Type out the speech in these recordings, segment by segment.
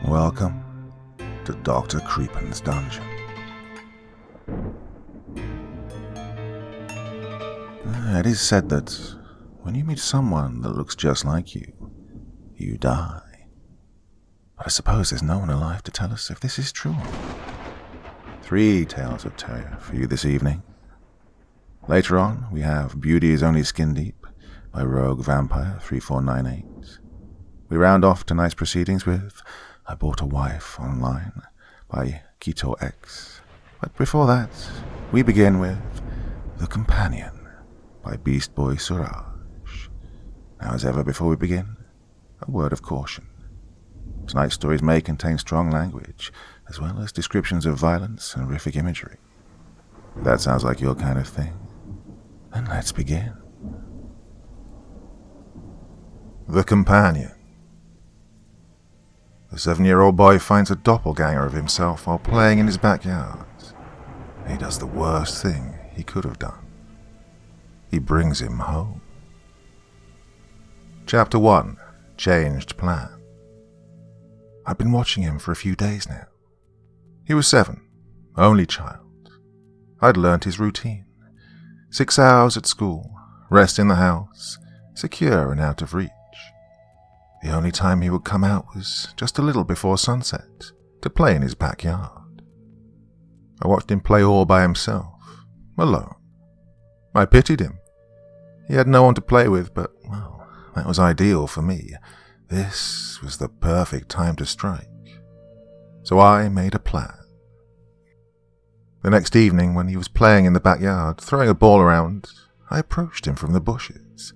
Welcome to Dr. Creepen's dungeon. It is said that when you meet someone that looks just like you, you die. But I suppose there's no one alive to tell us if this is true or not. 3 tales of terror for you this evening. Later on, we have Beauty is Only Skin Deep by Rogue Vampire 3498. We round off tonight's proceedings with I Bought a Wife Online by XXKikitoXx. But before that, we begin with The Companion by beastboysuraj. Now, as ever, before we begin, a word of caution. Tonight's stories may contain strong language, as well as descriptions of violence and horrific imagery. If that sounds like your kind of thing, then let's begin. The Companion. The 7-year-old boy finds a doppelganger of himself while playing in his backyard. He does the worst thing he could have done. He brings him home. Chapter 1. Changed Plan. I've been watching him for a few days now. He was 7, only child. I'd learnt his routine. 6 hours at school, rest in the house, secure and out of reach. The only time he would come out was just a little before sunset, to play in his backyard. I watched him play all by himself, alone. I pitied him. He had no one to play with, but, well, that was ideal for me. This was the perfect time to strike. So I made a plan. The next evening, when he was playing in the backyard, throwing a ball around, I approached him from the bushes.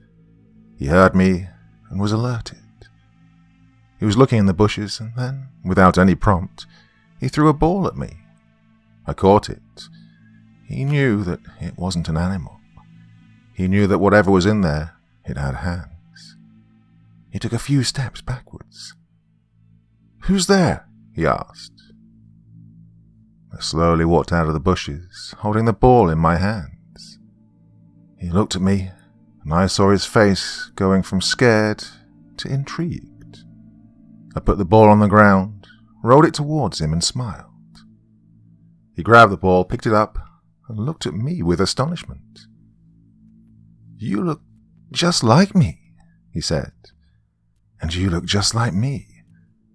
He heard me and was alerted. He was looking in the bushes, and then, without any prompt, he threw a ball at me. I caught it. He knew that it wasn't an animal. He knew that whatever was in there, it had hands. He took a few steps backwards. "Who's there?" he asked. I slowly walked out of the bushes, holding the ball in my hands. He looked at me, and I saw his face going from scared to intrigued. I put the ball on the ground, rolled it towards him, and smiled. He grabbed the ball, picked it up, and looked at me with astonishment. "You look just like me," he said. "And you look just like me."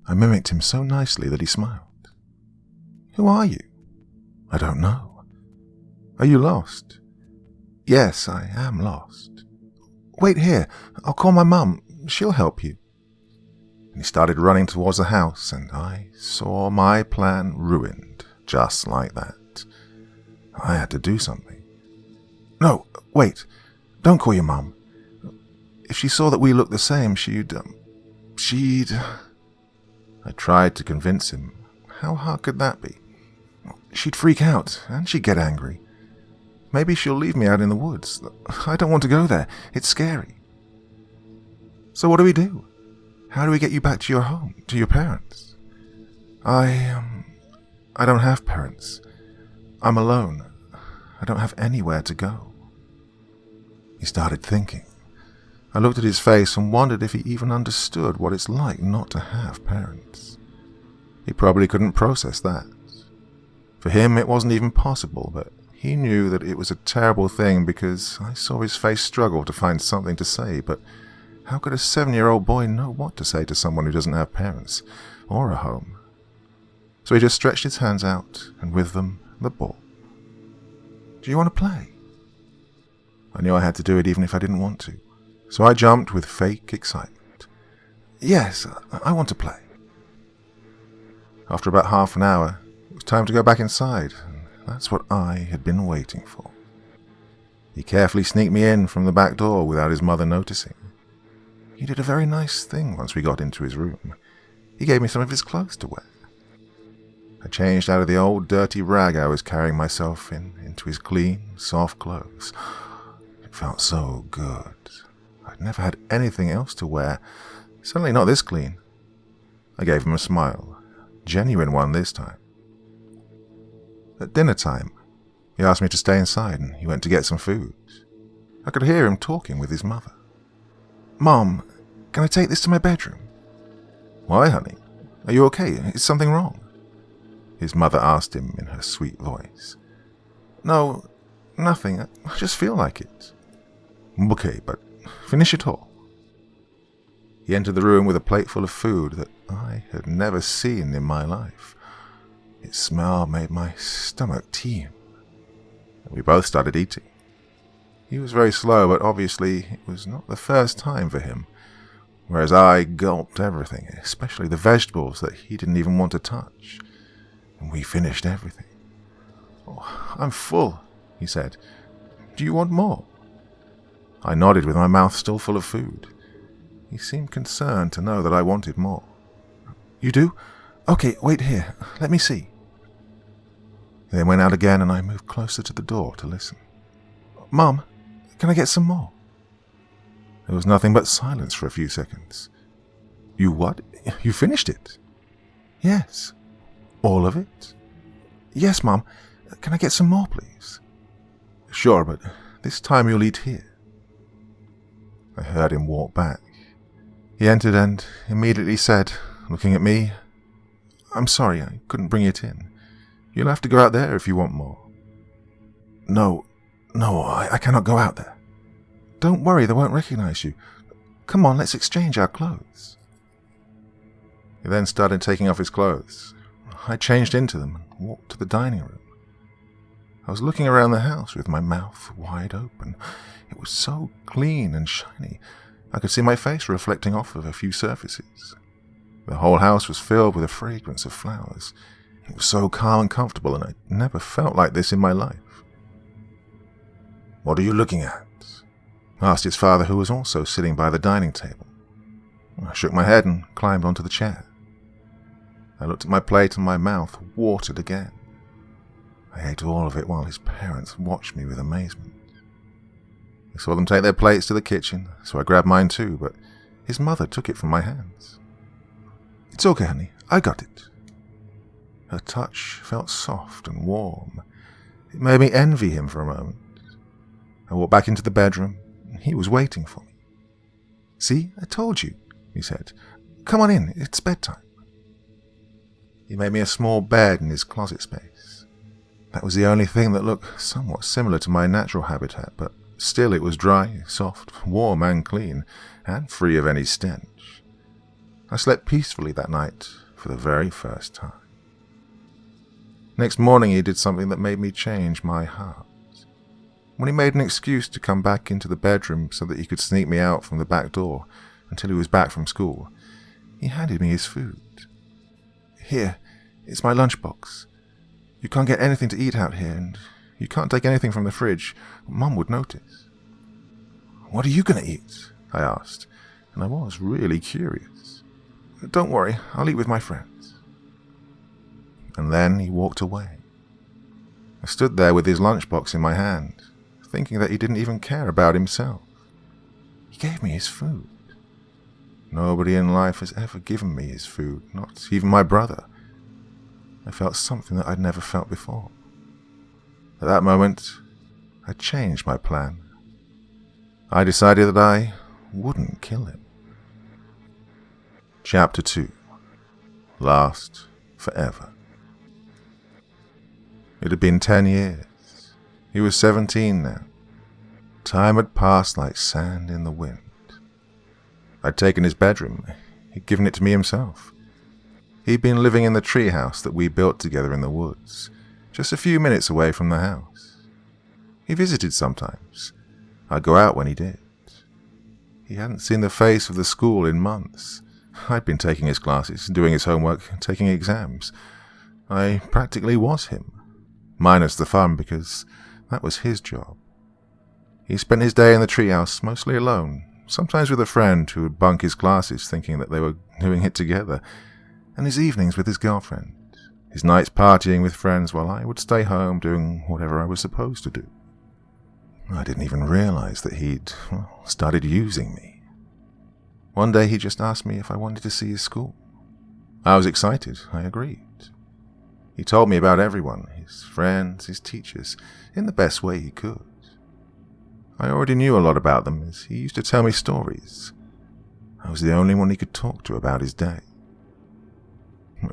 I mimicked him so nicely that he smiled. "Who are you?" "I don't know." "Are you lost?" "Yes, I am lost." "Wait here, I'll call my mum, she'll help you." And he started running towards the house, and I saw my plan ruined, just like that. I had to do something. "No, wait, don't call your mum. If she saw that we looked the same, she'd... I tried to convince him. How hard could that be? "She'd freak out, and she'd get angry. Maybe she'll leave me out in the woods. I don't want to go there. It's scary." "So what do we do? How do we get you back to your home, to your parents?" I don't have parents. I'm alone. I don't have anywhere to go." He started thinking. I looked at his face and wondered if he even understood what it's like not to have parents. He probably couldn't process that. For him, it wasn't even possible, but he knew that it was a terrible thing because I saw his face struggle to find something to say, but how could a 7-year-old boy know what to say to someone who doesn't have parents or a home? So he just stretched his hands out, and with them, the ball. "Do you want to play?" I knew I had to do it even if I didn't want to, so I jumped with fake excitement. "Yes, I want to play." After about half an hour, it was time to go back inside, and that's what I had been waiting for. He carefully sneaked me in from the back door without his mother noticing. He did a very nice thing once we got into his room. He gave me some of his clothes to wear. I changed out of the old dirty rag I was carrying myself in into his clean, soft clothes. It felt so good. I'd never had anything else to wear, certainly not this clean. I gave him a smile, genuine one this time. At dinner time, he asked me to stay inside and he went to get some food. I could hear him talking with his mother. "Mom, can I take this to my bedroom?" "Why, honey? Are you okay? Is something wrong?" his mother asked him in her sweet voice. "No, nothing. I just feel like it." "Okay, but finish it all." He entered the room with a plate full of food that I had never seen in my life. Its smell made my stomach teem. We both started eating. He was very slow, but obviously it was not the first time for him, whereas I gulped everything, especially the vegetables that he didn't even want to touch. And we finished everything. "Oh, I'm full," he said. "Do you want more?" I nodded with my mouth still full of food. He seemed concerned to know that I wanted more. "You do? Okay, wait here. Let me see." He then went out again, and I moved closer to the door to listen. "Mom, can I get some more?" There was nothing but silence for a few seconds. "You what? You finished it?" "Yes." "All of it?" "Yes, Mom. Can I get some more, please?" "Sure, but this time you'll eat here." I heard him walk back. He entered and immediately said, looking at me, "I'm sorry, I couldn't bring it in. You'll have to go out there if you want more." No, I cannot go out there." "Don't worry, they won't recognize you. Come on, let's exchange our clothes." He then started taking off his clothes. I changed into them and walked to the dining room. I was looking around the house with my mouth wide open. It was so clean and shiny. I could see my face reflecting off of a few surfaces. The whole house was filled with a fragrance of flowers. It was so calm and comfortable, and I'd never felt like this in my life. "What are you looking at?" asked his father, who was also sitting by the dining table. I shook my head and climbed onto the chair. I looked at my plate and my mouth watered again. I ate all of it while his parents watched me with amazement. I saw them take their plates to the kitchen, so I grabbed mine too, but his mother took it from my hands. "It's okay, honey. I got it." Her touch felt soft and warm. It made me envy him for a moment. I walked back into the bedroom. He was waiting for me. "See, I told you," he said. "Come on in, it's bedtime." He made me a small bed in his closet space. That was the only thing that looked somewhat similar to my natural habitat, but still it was dry, soft, warm and clean, and free of any stench. I slept peacefully that night for the very first time. Next morning he did something that made me change my heart. When he made an excuse to come back into the bedroom so that he could sneak me out from the back door until he was back from school, he handed me his food. "Here, it's my lunchbox. You can't get anything to eat out here, and you can't take anything from the fridge. Mom would notice." "What are you going to eat?" I asked, and I was really curious. "Don't worry, I'll eat with my friends." And then he walked away. I stood there with his lunchbox in my hand, thinking that he didn't even care about himself. He gave me his food. Nobody in life has ever given me his food, not even my brother. I felt something that I'd never felt before. At that moment, I changed my plan. I decided that I wouldn't kill him. Chapter 2. Last forever. It had been 10 years. He was 17 now. Time had passed like sand in the wind. I'd taken his bedroom. He'd given it to me himself. He'd been living in the treehouse that we built together in the woods, just a few minutes away from the house. He visited sometimes. I'd go out when he did. He hadn't seen the face of the school in months. I'd been taking his classes, doing his homework, taking exams. I practically was him, minus the fun, because that was his job. He spent his day in the treehouse, mostly alone, sometimes with a friend who would bunk his classes thinking that they were doing it together, and his evenings with his girlfriend, his nights partying with friends while I would stay home doing whatever I was supposed to do. I didn't even realize that he'd started using me. One day he just asked me if I wanted to see his school. I was excited. I agreed. He told me about everyone, his friends, his teachers, in the best way he could. I already knew a lot about them, as he used to tell me stories. I was the only one he could talk to about his day.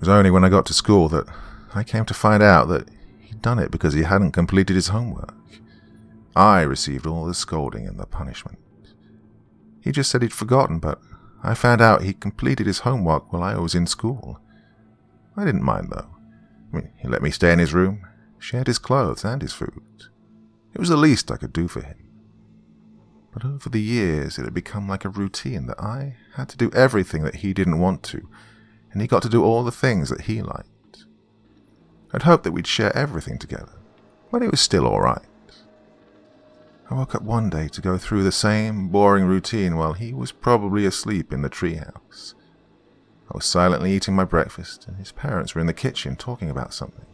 was only when I got to school that I came to find out that he'd done it because he hadn't completed his homework. I received all the scolding and the punishment. He just said he'd forgotten, but I found out he completed his homework while I was in school. I didn't mind, though. He let me stay in his room, shared his clothes and his food. It was the least I could do for him. But over the years, it had become like a routine that I had to do everything that he didn't want to, and he got to do all the things that he liked. I'd hoped that we'd share everything together, but it was still all right. I woke up one day to go through the same boring routine while he was probably asleep in the treehouse. I was silently eating my breakfast, and his parents were in the kitchen talking about something.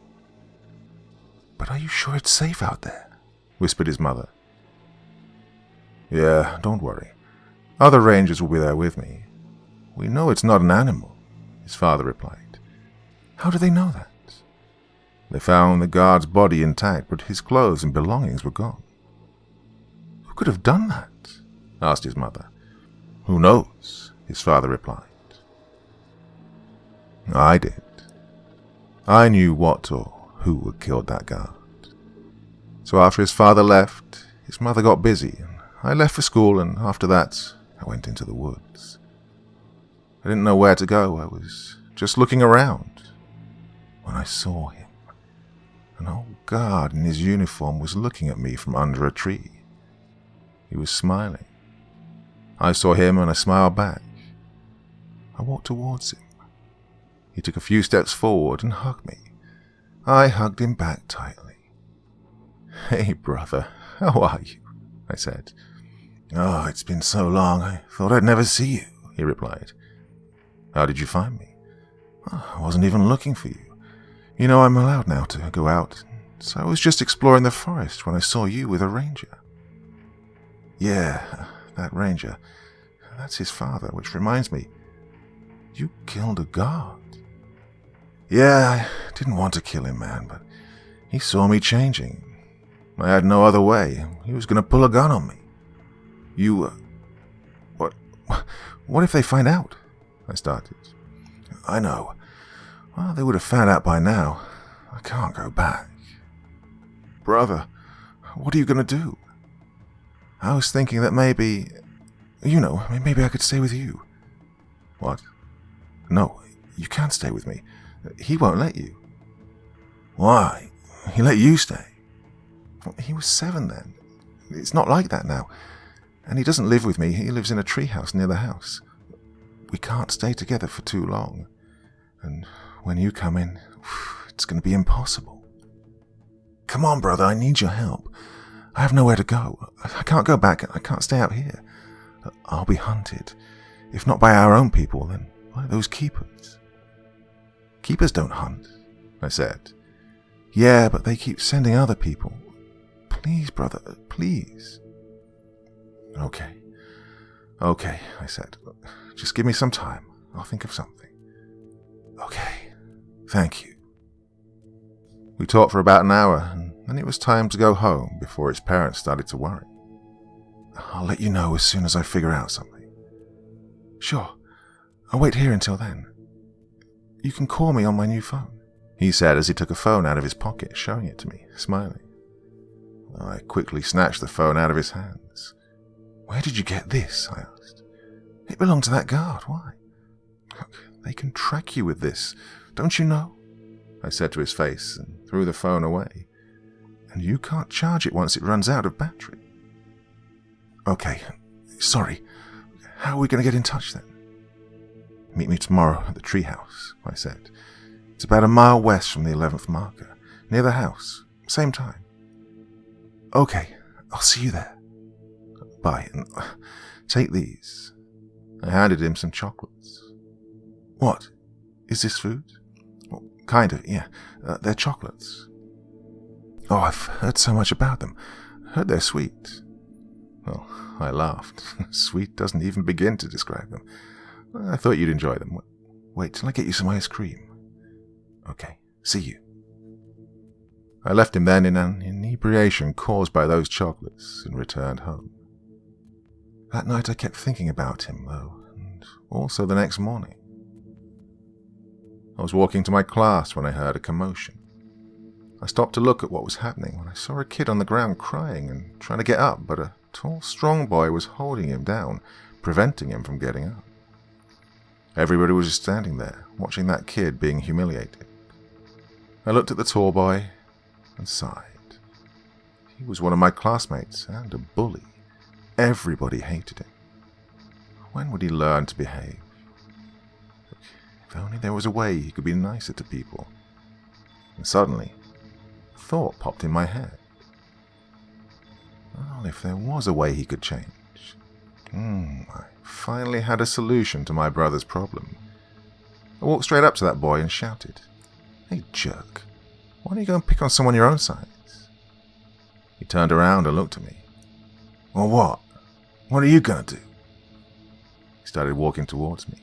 "But are you sure it's safe out there?" whispered his mother. "Yeah, don't worry. Other rangers will be there with me. We know it's not an animal," his father replied. "How do they know that?" "They found the guard's body intact, but his clothes and belongings were gone." "Who could have done that?" asked his mother. "Who knows?" his father replied. I did. I knew what or who had killed that guard. So after his father left, his mother got busy, and I left for school, and after that, I went into the woods. I didn't know where to go. I was just looking around when I saw him. An old guard in his uniform was looking at me from under a tree. He was smiling. I saw him and I smiled back. I walked towards him. He took a few steps forward and hugged me. I hugged him back tightly. "Hey, brother, how are you?" I said. "Oh, it's been so long, I thought I'd never see you," he replied. "How did you find me?" "Oh, I wasn't even looking for you. You know I'm allowed now to go out, so I was just exploring the forest when I saw you with a ranger." "Yeah, that ranger. That's his father, which reminds me, you killed a guard." "Yeah, I didn't want to kill him, man, but he saw me changing. I had no other way. He was going to pull a gun on me." "You, what if they find out?" I started. "I know. Well, they would have found out by now. I can't go back." "Brother, what are you going to do?" "I was thinking that maybe I could stay with you." "What?" "No, you can't stay with me. He won't let you." "Why? He let you stay." "He was 7 then. It's not like that now. And he doesn't live with me. He lives in a treehouse near the house. We can't stay together for too long. And when you come in, it's going to be impossible." "Come on, brother, I need your help. I have nowhere to go. I can't go back. I can't stay out here. I'll be hunted. If not by our own people, then by those keepers." "Keepers don't hunt," I said. "Yeah, but they keep sending other people. Please, brother, please." Okay, I said. "Just give me some time. I'll think of something." "Okay, thank you." We talked for about an hour, and then it was time to go home before his parents started to worry. "I'll let you know as soon as I figure out something." "Sure. I'll wait here until then. You can call me on my new phone," he said as he took a phone out of his pocket, showing it to me, smiling. I quickly snatched the phone out of his hands. "Where did you get this?" I asked. "It belonged to that guard. Why?" "Look, they can track you with this. Don't you know?" I said to his face and threw the phone away. "And you can't charge it once it runs out of battery." "Okay, sorry. How are we going to get in touch then?" "Meet me tomorrow at the treehouse," I said. "It's about a mile west from the 11th marker, near the house, same time." "Okay, I'll see you there." "Bye, and take these." I handed him some chocolates. "What? Is this food?" "Well, kind of, yeah. They're chocolates." "Oh, I've heard so much about them. Heard they're sweet." Well, I laughed. Sweet doesn't even begin to describe them. "I thought you'd enjoy them. Wait till I get you some ice cream." "Okay, see you." I left him then in an inebriation caused by those chocolates and returned home. That night I kept thinking about him, though, and also the next morning. I was walking to my class when I heard a commotion. I stopped to look at what was happening when I saw a kid on the ground crying and trying to get up, but a tall, strong boy was holding him down, preventing him from getting up. Everybody was just standing there, watching that kid being humiliated. I looked at the tall boy and sighed. He was one of my classmates and a bully. Everybody hated him. When would he learn to behave? If only there was a way he could be nicer to people. And suddenly, a thought popped in my head. Well, if there was a way he could change. I finally had a solution to my brother's problem. I walked straight up to that boy and shouted, "Hey, jerk, why don't you go and pick on someone your own size?" He turned around and looked at me. "Well, what? What are you going to do?" He started walking towards me.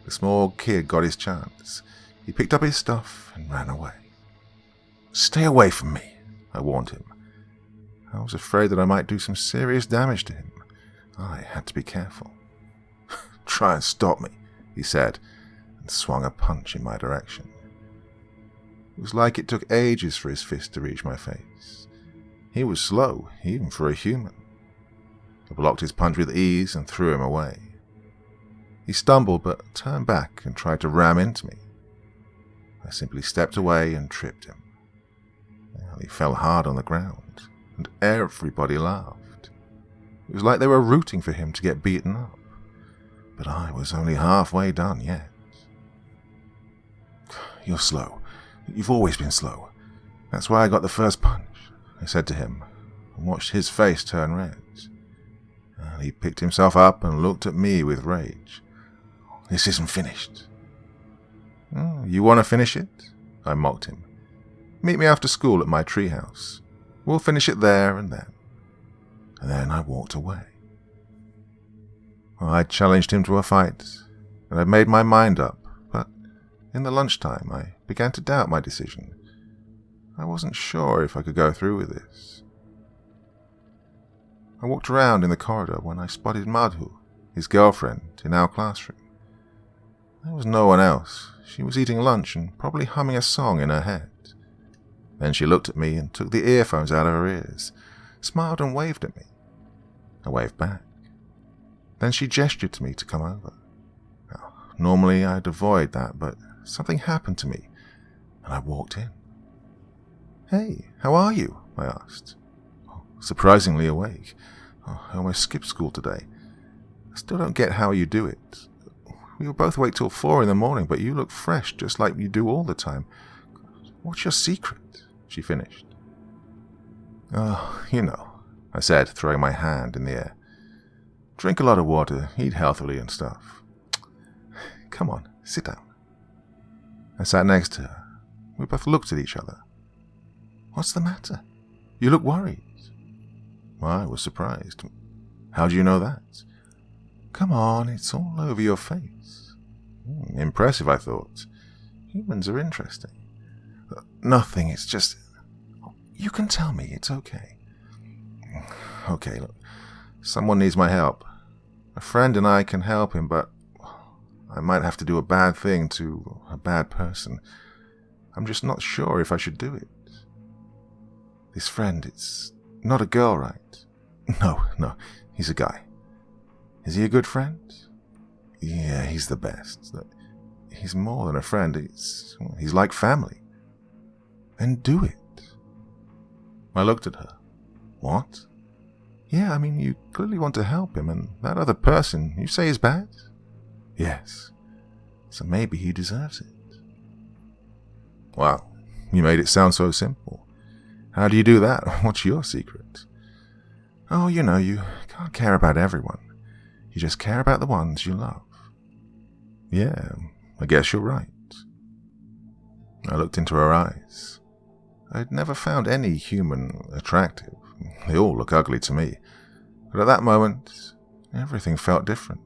The small kid got his chance. He picked up his stuff and ran away. "Stay away from me," I warned him. I was afraid that I might do some serious damage to him. I had to be careful. "Try and stop me," he said, and swung a punch in my direction. It was like it took ages for his fist to reach my face. He was slow, even for a human. I blocked his punch with ease and threw him away. He stumbled but turned back and tried to ram into me. I simply stepped away and tripped him. Well, he fell hard on the ground, and everybody laughed. It was like they were rooting for him to get beaten up. But I was only halfway done yet. "You're slow. You've always been slow. That's why I got the first punch," I said to him, and watched his face turn red. He picked himself up and looked at me with rage. "This isn't finished." "Oh, you want to finish it?" I mocked him. "Meet me after school at my treehouse. We'll finish it there and then." And then I walked away. I challenged him to a fight, and I'd made my mind up, but in the lunchtime I began to doubt my decision. I wasn't sure if I could go through with this. I walked around in the corridor when I spotted Madhu, his girlfriend, in our classroom. There was no one else. She was eating lunch and probably humming a song in her head. Then she looked at me and took the earphones out of her ears, smiled and waved at me. I waved back. Then she gestured to me to come over. Now, normally I'd avoid that, but something happened to me, and I walked in. "Hey, how are you?" I asked. Surprisingly awake. I almost skipped school today. I still don't get how you do it. We were both awake till 4 in the morning, but you look fresh just like you do all the time. What's your secret? She finished. "Oh, you know," I said, throwing my hand in the air. "Drink a lot of water, eat healthily and stuff." "Come on, sit down." I sat next to her. We both looked at each other. "What's the matter? You look worried." I was surprised. "How do you know that?" "Come on, it's all over your face." Impressive, I thought. Humans are interesting. "Nothing, it's just... You can tell me, it's okay." "Okay, look, someone needs my help. A friend and I can help him, but I might have to do a bad thing to a bad person. I'm just not sure if I should do it. This friend, it's not a girl, right?" No, he's a guy." "Is he a good friend?" "Yeah, he's the best. He's more than a friend, he's like family." "Then do it." I looked at her. "What?" "Yeah, I mean, you clearly want to help him, and that other person, you say is bad?" "Yes. So maybe he deserves it." "Wow, you made it sound so simple. How do you do that? What's your secret?" "Oh, you know, you can't care about everyone. You just care about the ones you love." "Yeah, I guess you're right." I looked into her eyes. I'd never found any human attractive. They all look ugly to me. But at that moment, everything felt different.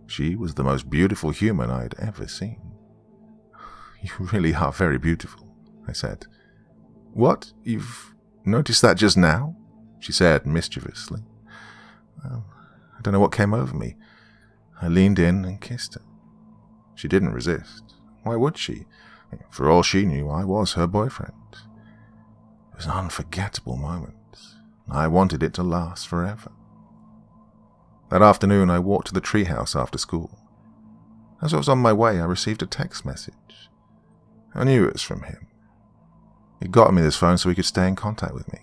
She was the most beautiful human I'd ever seen. "You really are very beautiful," I said. "What? You've noticed that just now?" she said mischievously. Well, I don't know what came over me. I leaned in and kissed her. She didn't resist. Why would she? For all she knew, I was her boyfriend. It was an unforgettable moment. I wanted it to last forever. That afternoon, I walked to the treehouse after school. As I was on my way, I received a text message. I knew it was from him. He got me this phone so he could stay in contact with me,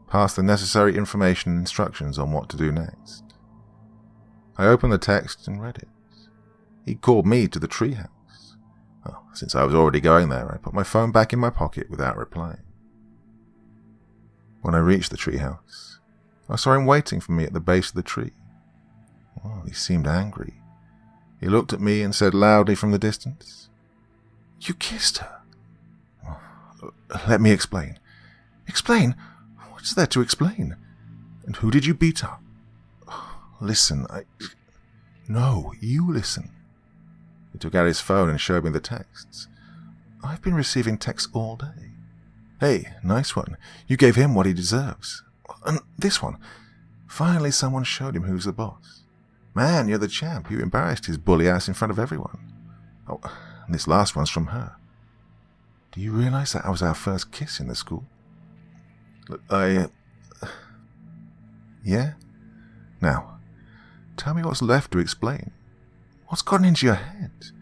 pass the necessary information and instructions on what to do next. I opened the text and read it. He called me to the treehouse. Well, since I was already going there, I put my phone back in my pocket without replying. When I reached the treehouse, I saw him waiting for me at the base of the tree. Well, he seemed angry. He looked at me and said loudly from the distance, "You kissed her." "Let me explain." "Explain? What's there to explain? And who did you beat up?" "Listen, No, you listen." He took out his phone and showed me the texts. "I've been receiving texts all day. Hey, nice one. You gave him what he deserves. And this one. Finally someone showed him who's the boss. Man, you're the champ. You embarrassed his bully ass in front of everyone. Oh, and this last one's from her. Do you realize that was our first kiss in the school?" "Look, Yeah? Now, tell me what's left to explain. What's gotten into your head?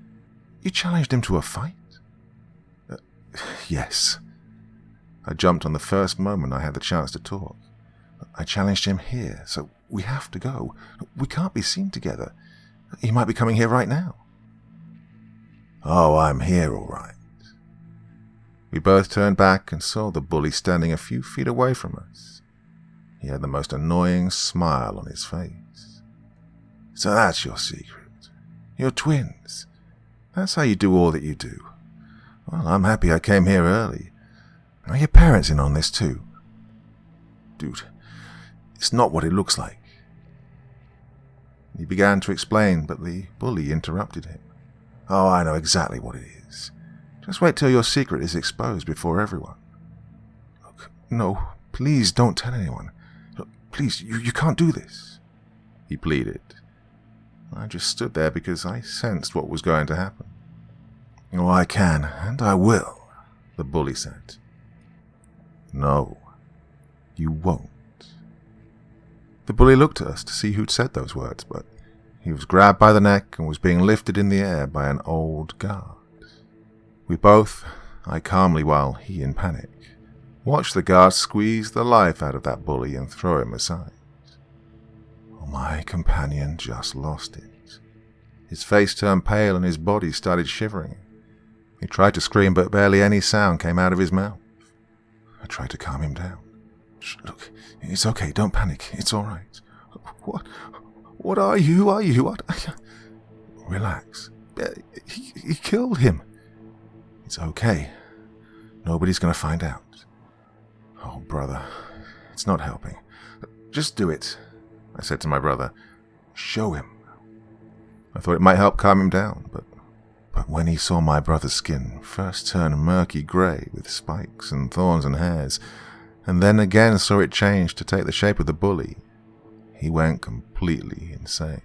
You challenged him to a fight?" "Yes." I jumped on the first moment I had the chance to talk. "I challenged him here, so we have to go. We can't be seen together. He might be coming here right now." "Oh, I'm here all right." We both turned back and saw the bully standing a few feet away from us. He had the most annoying smile on his face. "So that's your secret. You're twins. That's how you do all that you do. Well, I'm happy I came here early. Are your parents in on this too?" "Dude, it's not what it looks like." He began to explain, but the bully interrupted him. "Oh, I know exactly what it is. Just wait till your secret is exposed before everyone." "Look, no, please don't tell anyone. Look, please, you can't do this," he pleaded. I just stood there because I sensed what was going to happen. "Oh, I can, and I will," the bully said. "No, you won't." The bully looked at us to see who'd said those words, but he was grabbed by the neck and was being lifted in the air by an old guard. We both, I calmly while he in panic, watched the guard squeeze the life out of that bully and throw him aside. My companion just lost it. His face turned pale and his body started shivering. He tried to scream, but barely any sound came out of his mouth. I tried to calm him down. "Look, it's okay, don't panic, it's all right." What are you? "Relax. He killed him." "It's okay. Nobody's going to find out." "Oh, brother, it's not helping. Just do it," I said to my brother. "Show him." I thought it might help calm him down, but when he saw my brother's skin first turn murky grey with spikes and thorns and hairs, and then again saw it change to take the shape of the bully, he went completely insane.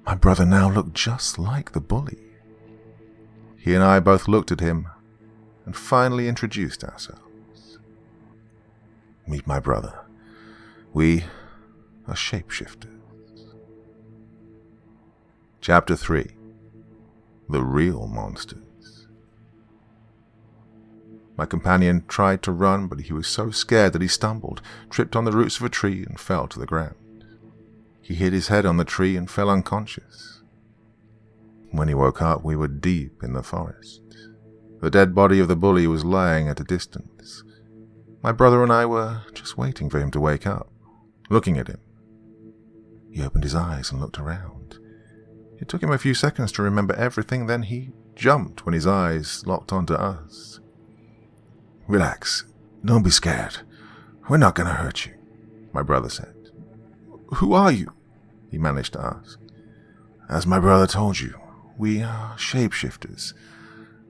My brother now looked just like the bully. He and I both looked at him and finally introduced ourselves. Meet my brother. We are shapeshifters. Chapter 3. The Real Monsters. My companion tried to run, but he was so scared that he stumbled, tripped on the roots of a tree, and fell to the ground. He hit his head on the tree and fell unconscious. When he woke up, we were deep in the forest. The dead body of the bully was lying at a distance. My brother and I were just waiting for him to wake up, looking at him. He opened his eyes and looked around. It took him a few seconds to remember everything, then he jumped when his eyes locked onto us. "Relax. Don't be scared. We're not going to hurt you," my brother said. "Who are you?" he managed to ask. "As my brother told you, we are shapeshifters.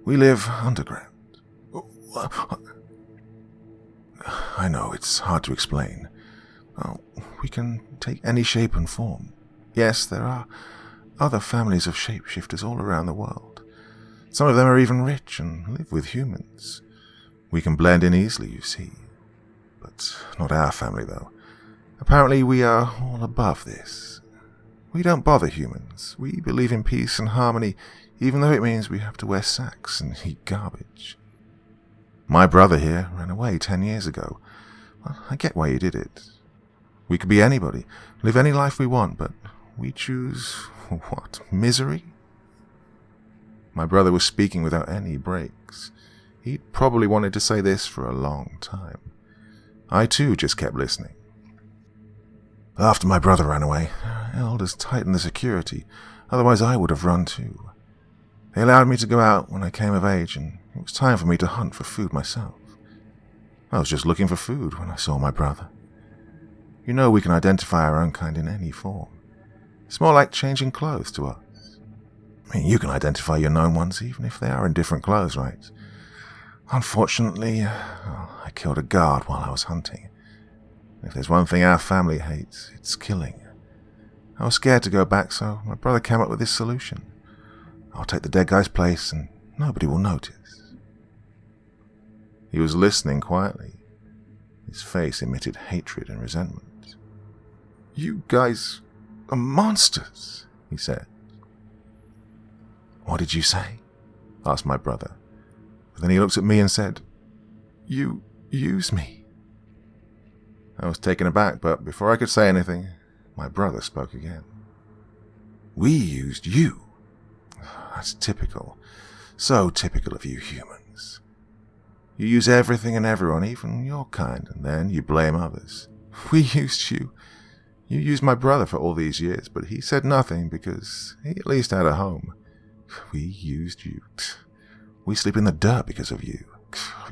We live underground." "I know, it's hard to explain. Well, we can take any shape and form. Yes, there are other families of shapeshifters all around the world. Some of them are even rich and live with humans. We can blend in easily, you see. But not our family, though. Apparently we are all above this. We don't bother humans. We believe in peace and harmony, even though it means we have to wear sacks and eat garbage. My brother here ran away 10 years ago. Well, I get why he did it. We could be anybody, live any life we want, but we choose, what, misery? My brother was speaking without any breaks. He'd probably wanted to say this for a long time. I too just kept listening. After my brother ran away, our elders tightened the security, otherwise I would have run too. They allowed me to go out when I came of age, and it was time for me to hunt for food myself. I was just looking for food when I saw my brother. You know we can identify our own kind in any form. It's more like changing clothes to us. I mean, you can identify your known ones even if they are in different clothes, right? Unfortunately, I killed a guard while I was hunting. If there's one thing our family hates, it's killing. I was scared to go back, so my brother came up with this solution. I'll take the dead guy's place and nobody will notice. He was listening quietly. His face emitted hatred and resentment. You guys are monsters, he said. What did you say? Asked my brother. But then he looked at me and said, You use me. I was taken aback, but before I could say anything, my brother spoke again. We used you. That's typical. So typical of you humans. You use everything and everyone, even your kind, and then you blame others. We used you. You used my brother for all these years, but he said nothing because he at least had a home. We used you. We sleep in the dirt because of you.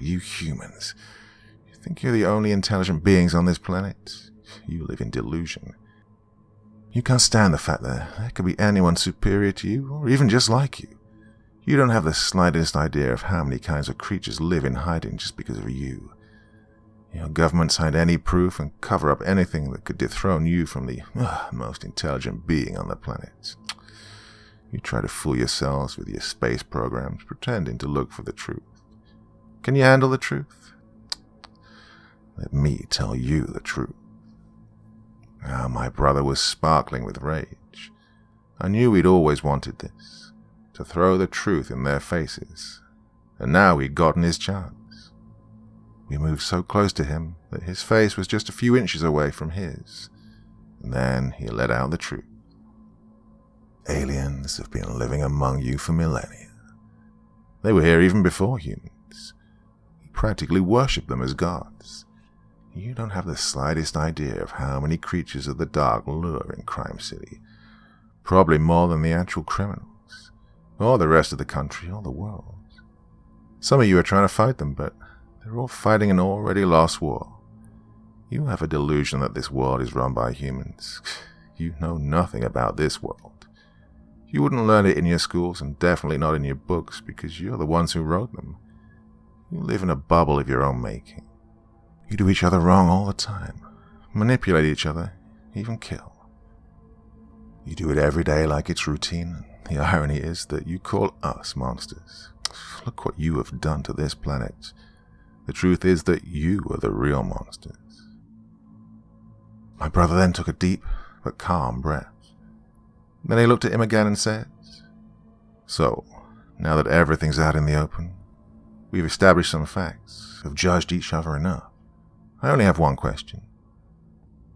You humans. You think you're the only intelligent beings on this planet? You live in delusion. You can't stand the fact that there could be anyone superior to you, or even just like you. You don't have the slightest idea of how many kinds of creatures live in hiding just because of you. Your governments hide any proof and cover up anything that could dethrone you from the most intelligent being on the planet. You try to fool yourselves with your space programs, pretending to look for the truth. Can you handle the truth? Let me tell you the truth. Now, my brother was sparkling with rage. I knew he'd always wanted this, to throw the truth in their faces, and now he'd gotten his chance. We moved so close to him that his face was just a few inches away from his, and then he let out the truth. Aliens have been living among you for millennia. They were here even before humans. You practically worship them as gods. You don't have the slightest idea of how many creatures of the dark lure in Crime City. Probably more than the actual criminals, or the rest of the country, or the world. Some of you are trying to fight them, but they're all fighting an already lost war. You have a delusion that this world is run by humans. You know nothing about this world. You wouldn't learn it in your schools, and definitely not in your books, because you're the ones who wrote them. You live in a bubble of your own making. You do each other wrong all the time, manipulate each other, even kill. You do it every day like it's routine, and the irony is that you call us monsters. Look what you have done to this planet. The truth is that you are the real monsters. My brother then took a deep but calm breath. Then he looked at him again and said, So, now that everything's out in the open, we've established some facts, have judged each other enough. I only have one question.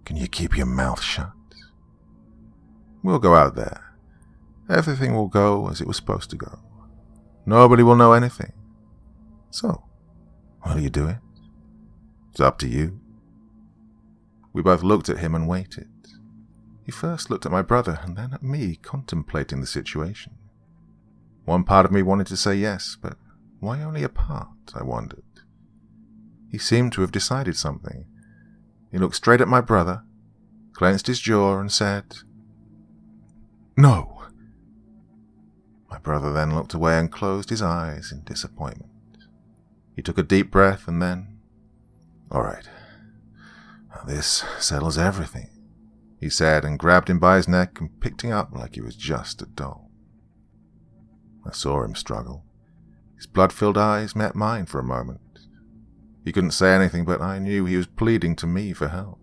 Can you keep your mouth shut? We'll go out there. Everything will go as it was supposed to go. Nobody will know anything. So, will you do it? It's up to you. We both looked at him and waited. He first looked at my brother and then at me, contemplating the situation. One part of me wanted to say yes, but why only a part, I wondered. He seemed to have decided something. He looked straight at my brother, clenched his jaw and said, No. My brother then looked away and closed his eyes in disappointment. He took a deep breath and then, All right, this settles everything, he said, and grabbed him by his neck and picked him up like he was just a doll. I saw him struggle. His blood-filled eyes met mine for a moment. He couldn't say anything, but I knew he was pleading to me for help.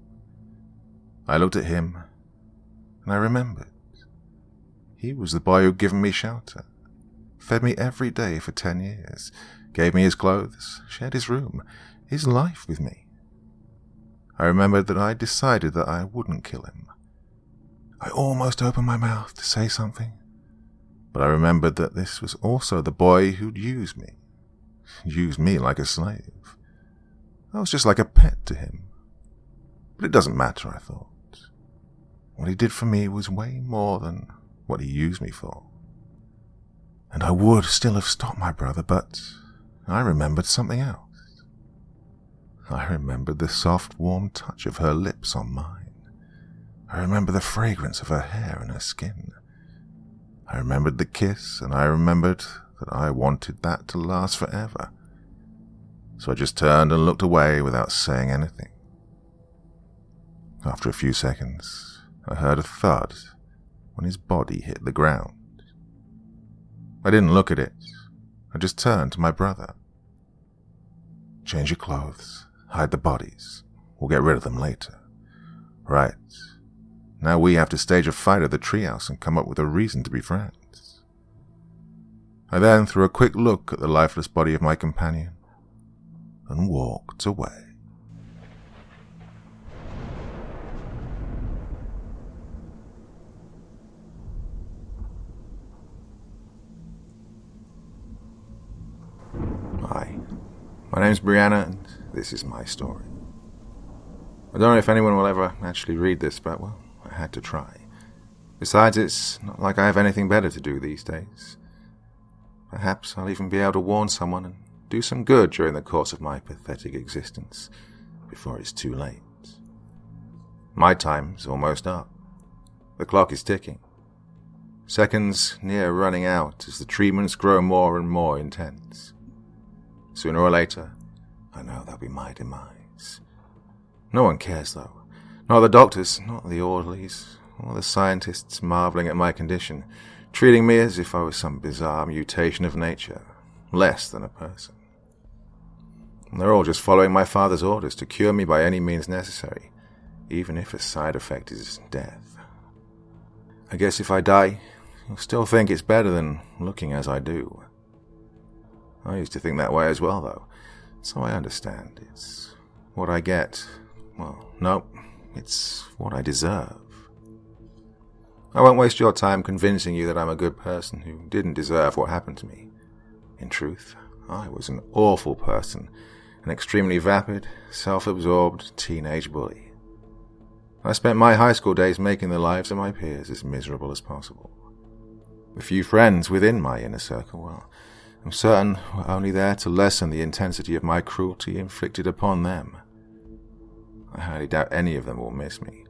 I looked at him, and I remembered. He was the boy who'd given me shelter, fed me every day for 10 years, gave me his clothes, shared his room, his life with me. I remembered that I decided that I wouldn't kill him. I almost opened my mouth to say something, but I remembered that this was also the boy who'd used me like a slave. I was just like a pet to him. But it doesn't matter, I thought. What he did for me was way more than what he used me for. And I would still have stopped my brother, but I remembered something else. I remembered the soft, warm touch of her lips on mine. I remembered the fragrance of her hair and her skin. I remembered the kiss, and I remembered that I wanted that to last forever. So I just turned and looked away without saying anything. After a few seconds, I heard a thud when his body hit the ground. I didn't look at it. I just turned to my brother. "Change your clothes, hide the bodies. We'll get rid of them later. Right. Now we have to stage a fight at the treehouse and come up with a reason to be friends." I then threw a quick look at the lifeless body of my companion and walked away. Hi, my name's Brianna, and this is my story. I don't know if anyone will ever actually read this, but, well, I had to try. Besides, it's not like I have anything better to do these days. Perhaps I'll even be able to warn someone and do some good during the course of my pathetic existence, before it's too late. My time's almost up. The clock is ticking. Seconds near running out as the treatments grow more and more intense. Sooner or later, I know that'll be my demise. No one cares, though. Not the doctors, not the orderlies, or the scientists marveling at my condition, treating me as if I was some bizarre mutation of nature, less than a person. They're all just following my father's orders to cure me by any means necessary, even if a side effect is death. I guess if I die, you'll still think it's better than looking as I do. I used to think that way as well, though, so I understand. It's what I get. Well, no, it's what I deserve. I won't waste your time convincing you that I'm a good person who didn't deserve what happened to me. In truth, I was an awful person, an extremely vapid, self-absorbed teenage bully. I spent my high school days making the lives of my peers as miserable as possible. The few friends within my inner circle, well, I'm certain were only there to lessen the intensity of my cruelty inflicted upon them. I highly doubt any of them will miss me,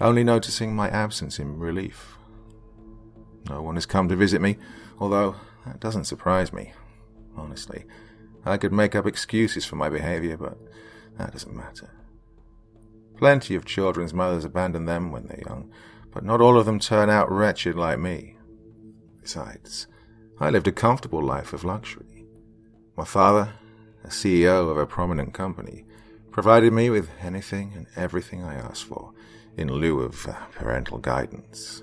only noticing my absence in relief. No one has come to visit me, although that doesn't surprise me. Honestly, I could make up excuses for my behavior, but that doesn't matter. Plenty of children's mothers abandon them when they're young, but not all of them turn out wretched like me. Besides, I lived a comfortable life of luxury. My father, a CEO of a prominent company, provided me with anything and everything I asked for, in lieu of parental guidance.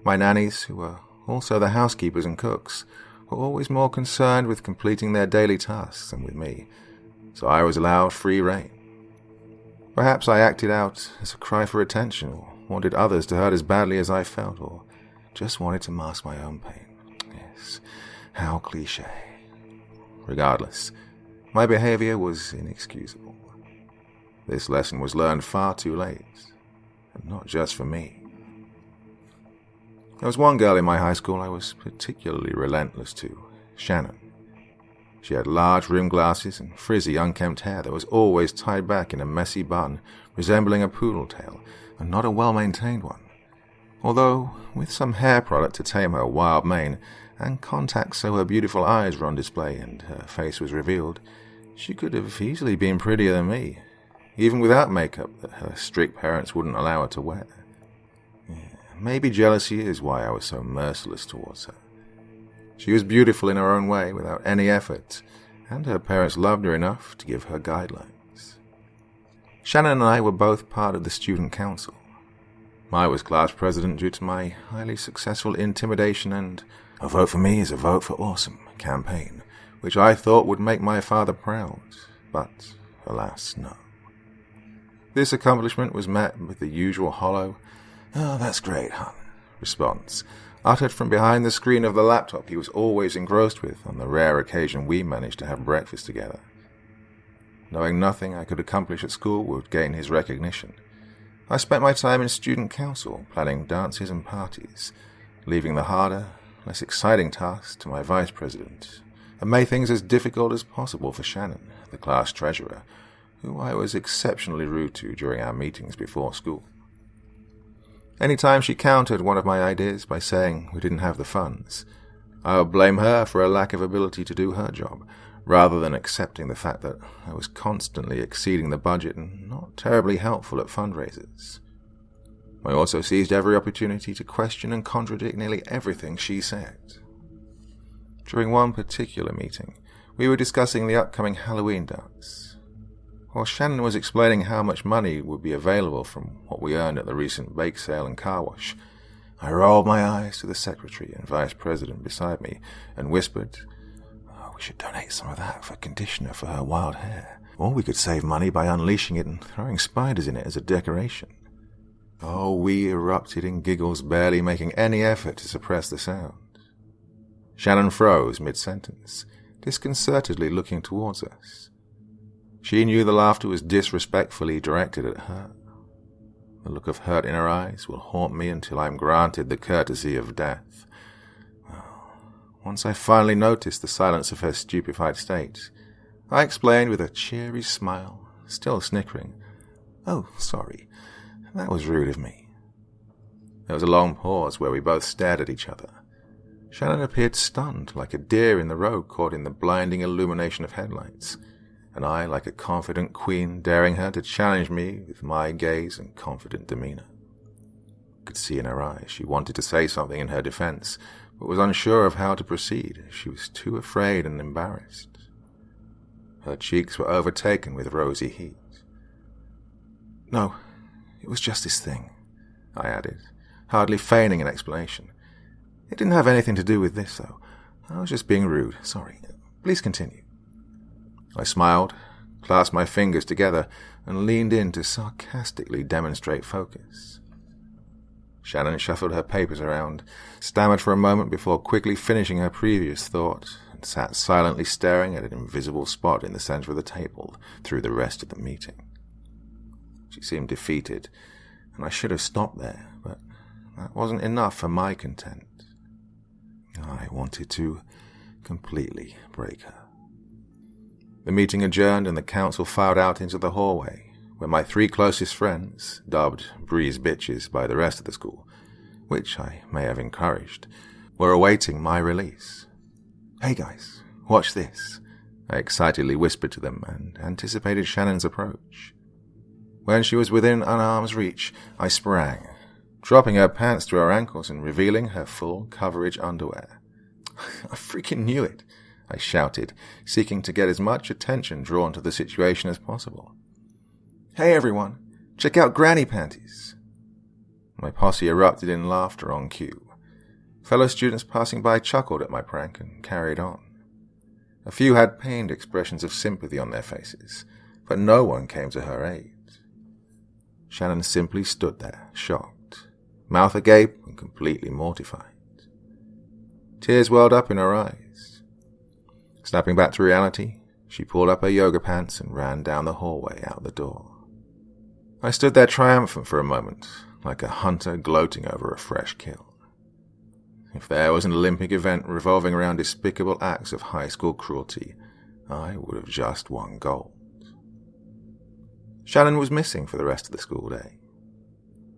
My nannies, who were also the housekeepers and cooks, were always more concerned with completing their daily tasks than with me, so I was allowed free rein. Perhaps I acted out as a cry for attention, or wanted others to hurt as badly as I felt, or just wanted to mask my own pain. Yes, how cliché. Regardless, my behavior was inexcusable. This lesson was learned far too late, and not just for me. There was one girl in my high school I was particularly relentless to, Shannon. She had large rimmed glasses and frizzy, unkempt hair that was always tied back in a messy bun, resembling a poodle tail, and not a well-maintained one. Although, with some hair product to tame her wild mane, and contacts so her beautiful eyes were on display and her face was revealed, she could have easily been prettier than me, even without makeup that her strict parents wouldn't allow her to wear. Maybe jealousy is why I was so merciless towards her. She was beautiful in her own way without any effort, and her parents loved her enough to give her guidelines. Shannon and I were both part of the student council. I was class president due to my highly successful intimidation and "a vote for me is a vote for awesome" campaign, which I thought would make my father proud, but alas, no. This accomplishment was met with the usual hollow, "Oh, that's great, hon," response, uttered from behind the screen of the laptop he was always engrossed with on the rare occasion we managed to have breakfast together. Knowing nothing I could accomplish at school would gain his recognition, I spent my time in student council planning dances and parties, leaving the harder, less exciting tasks to my vice president, and made things as difficult as possible for Shannon, the class treasurer, who I was exceptionally rude to during our meetings before school. Any time she countered one of my ideas by saying we didn't have the funds, I would blame her for a lack of ability to do her job, rather than accepting the fact that I was constantly exceeding the budget and not terribly helpful at fundraisers. I also seized every opportunity to question and contradict nearly everything she said. During one particular meeting, we were discussing the upcoming Halloween dance. While Shannon was explaining how much money would be available from what we earned at the recent bake sale and car wash, I rolled my eyes to the secretary and vice president beside me and whispered, "Oh, we should donate some of that for conditioner for her wild hair. Or we could save money by unleashing it and throwing spiders in it as a decoration." Oh, we erupted in giggles, barely making any effort to suppress the sound. Shannon froze mid-sentence, disconcertedly looking towards us. She knew the laughter was disrespectfully directed at her. The look of hurt in her eyes will haunt me until I am granted the courtesy of death. Once I finally noticed the silence of her stupefied state, I explained with a cheery smile, still snickering, "Oh, sorry, that was rude of me." There was a long pause where we both stared at each other. Shannon appeared stunned, like a deer in the road caught in the blinding illumination of headlights, and I like a confident queen daring her to challenge me with my gaze and confident demeanor. I could see in her eyes she wanted to say something in her defense, but was unsure of how to proceed. She was too afraid and embarrassed. Her cheeks were overtaken with rosy heat. "No, it was just this thing," I added, hardly feigning an explanation. "It didn't have anything to do with this, though. I was just being rude. Sorry. Please continue." I smiled, clasped my fingers together, and leaned in to sarcastically demonstrate focus. Shannon shuffled her papers around, stammered for a moment before quickly finishing her previous thought, and sat silently staring at an invisible spot in the center of the table through the rest of the meeting. She seemed defeated, and I should have stopped there, but that wasn't enough for my content. I wanted to completely break her. The meeting adjourned and the council filed out into the hallway, where my 3 closest friends, dubbed breeze bitches by the rest of the school, which I may have encouraged, were awaiting my release. "Hey guys, watch this," I excitedly whispered to them and anticipated Shannon's approach. When she was within an arm's reach, I sprang, dropping her pants to her ankles and revealing her full coverage underwear. "I freaking knew it," I shouted, seeking to get as much attention drawn to the situation as possible. "Hey everyone, check out Granny Panties." My posse erupted in laughter on cue. Fellow students passing by chuckled at my prank and carried on. A few had pained expressions of sympathy on their faces, but no one came to her aid. Shannon simply stood there, shocked, mouth agape and completely mortified. Tears welled up in her eyes. Snapping back to reality, she pulled up her yoga pants and ran down the hallway out the door. I stood there triumphant for a moment, like a hunter gloating over a fresh kill. If there was an Olympic event revolving around despicable acts of high school cruelty, I would have just won gold. Shannon was missing for the rest of the school day.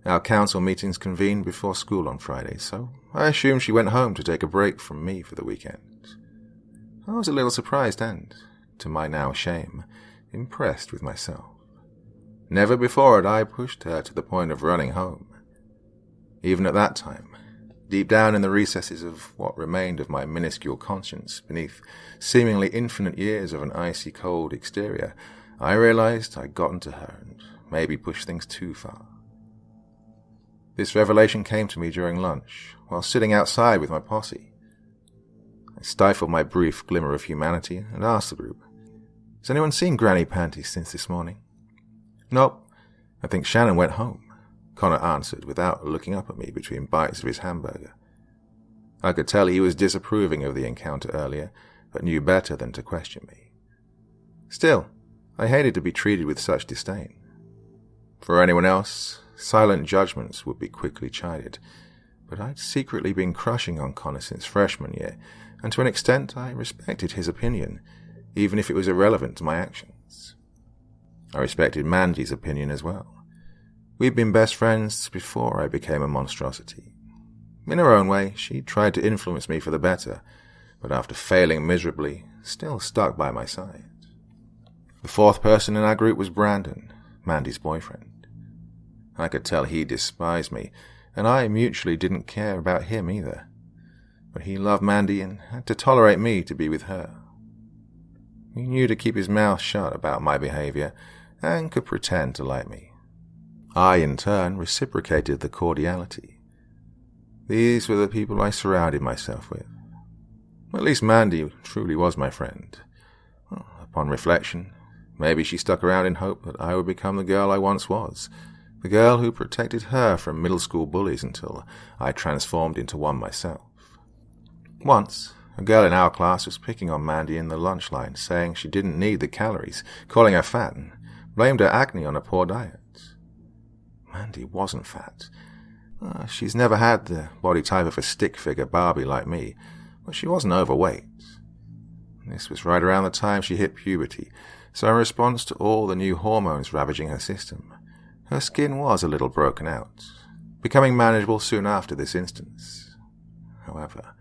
Our council meetings convened before school on Fridays, so I assumed she went home to take a break from me for the weekend. I was a little surprised and, to my now shame, impressed with myself. Never before had I pushed her to the point of running home. Even at that time, deep down in the recesses of what remained of my minuscule conscience, beneath seemingly infinite years of an icy cold exterior, I realized I'd gotten to her and maybe pushed things too far. This revelation came to me during lunch, while sitting outside with my posse. I stifled my brief glimmer of humanity and asked the group, "Has anyone seen Granny Panties since this morning?" "Nope. I think Shannon went home," Connor answered without looking up at me between bites of his hamburger. I could tell he was disapproving of the encounter earlier, but knew better than to question me. Still, I hated to be treated with such disdain. For anyone else, silent judgments would be quickly chided, but I'd secretly been crushing on Connor since freshman year, and to an extent I respected his opinion, even if it was irrelevant to my actions. I respected Mandy's opinion as well. We'd been best friends before I became a monstrosity. In her own way, she tried to influence me for the better, but after failing miserably, still stuck by my side. The fourth person in our group was Brandon, Mandy's boyfriend. I could tell he despised me, and I mutually didn't care about him either. But he loved Mandy and had to tolerate me to be with her. He knew to keep his mouth shut about my behavior and could pretend to like me. I, in turn, reciprocated the cordiality. These were the people I surrounded myself with. At least Mandy truly was my friend. Well, upon reflection, maybe she stuck around in hope that I would become the girl I once was, the girl who protected her from middle school bullies until I transformed into one myself. Once, a girl in our class was picking on Mandy in the lunch line, saying she didn't need the calories, calling her fat, and blamed her acne on a poor diet. Mandy wasn't fat. She's never had the body type of a stick figure Barbie like me, but she wasn't overweight. This was right around the time she hit puberty, so in response to all the new hormones ravaging her system, her skin was a little broken out, becoming manageable soon after this instance. However,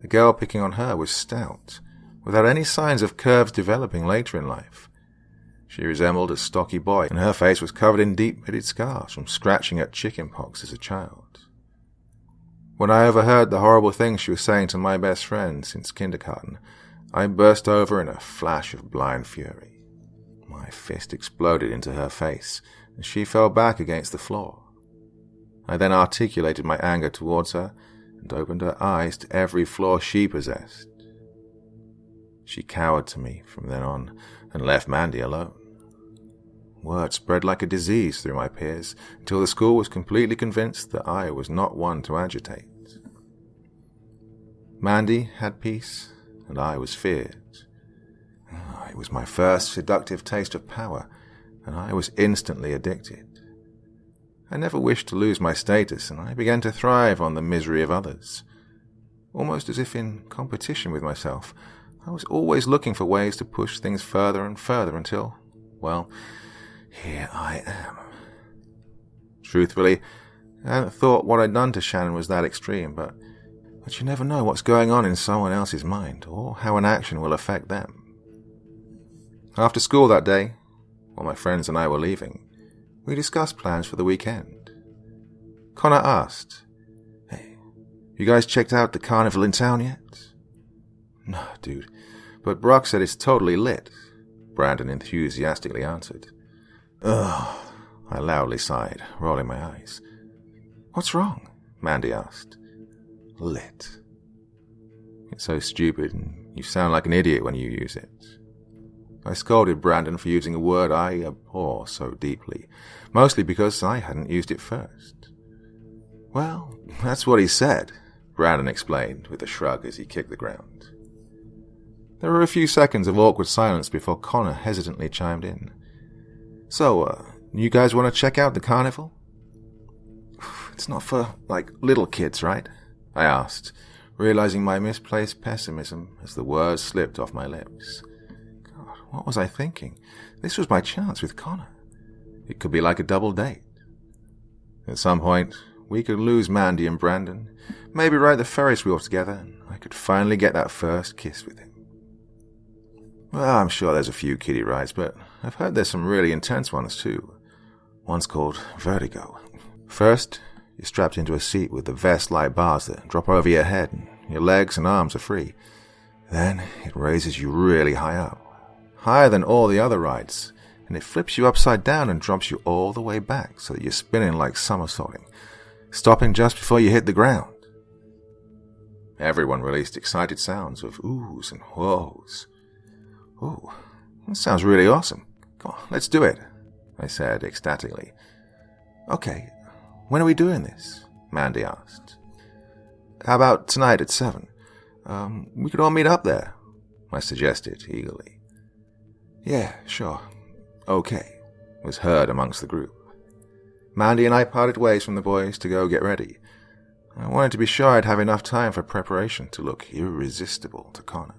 the girl picking on her was stout, without any signs of curves developing later in life. She resembled a stocky boy, and her face was covered in deep-pitted scars from scratching at chicken pox as a child. When I overheard the horrible things she was saying to my best friend since kindergarten, I burst over in a flash of blind fury. My fist exploded into her face, and she fell back against the floor. I then articulated my anger towards her and opened her eyes to every flaw she possessed. She cowered to me from then on and left Mandy alone. Word spread like a disease through my peers until the school was completely convinced that I was not one to agitate. Mandy had peace, and I was feared. It was my first seductive taste of power, and I was instantly addicted. I never wished to lose my status, and I began to thrive on the misery of others. Almost as if in competition with myself, I was always looking for ways to push things further and further until, well, here I am. Truthfully, I hadn't thought what I'd done to Shannon was that extreme, but you never know what's going on in someone else's mind, or how an action will affect them. After school that day, while my friends and I were leaving, we discussed plans for the weekend. Connor asked, "Hey, you guys checked out the Carnival in town yet?" "No, dude, but Brock said it's totally lit," Brandon enthusiastically answered. "Ugh," I loudly sighed, rolling my eyes. "What's wrong?" Mandy asked. "Lit. It's so stupid, and you sound like an idiot when you use it." I scolded Brandon for using a word I abhor so deeply, mostly because I hadn't used it first. "Well, that's what he said," Brandon explained with a shrug as he kicked the ground. There were a few seconds of awkward silence before Connor hesitantly chimed in. "So, you guys want to check out the Carnival?" "It's not for, little kids, right?" I asked, realizing my misplaced pessimism as the words slipped off my lips. God, what was I thinking? This was my chance with Connor. It could be like a double date. At some point, we could lose Mandy and Brandon, maybe ride the Ferris wheel together, and I could finally get that first kiss with him. Well, I'm sure there's a few kiddie rides, but I've heard there's some really intense ones too. One's called Vertigo. First, You're strapped into a seat with the vest-like bars that drop over your head, and your legs and arms are free. Then it raises you really high up, higher than all the other rides, and it flips you upside down and drops you all the way back so that you're spinning like somersaulting, stopping just before you hit the ground. Everyone released excited sounds of oohs and whoas. "Ooh, that sounds really awesome. Come on, let's do it," I said ecstatically. "Okay, when are we doing this?" Mandy asked. "How about tonight at 7? We could all meet up there," I suggested eagerly. "Yeah, sure. Okay," was heard amongst the group. Mandy and I parted ways from the boys to go get ready. I wanted to be sure I'd have enough time for preparation to look irresistible to Connor.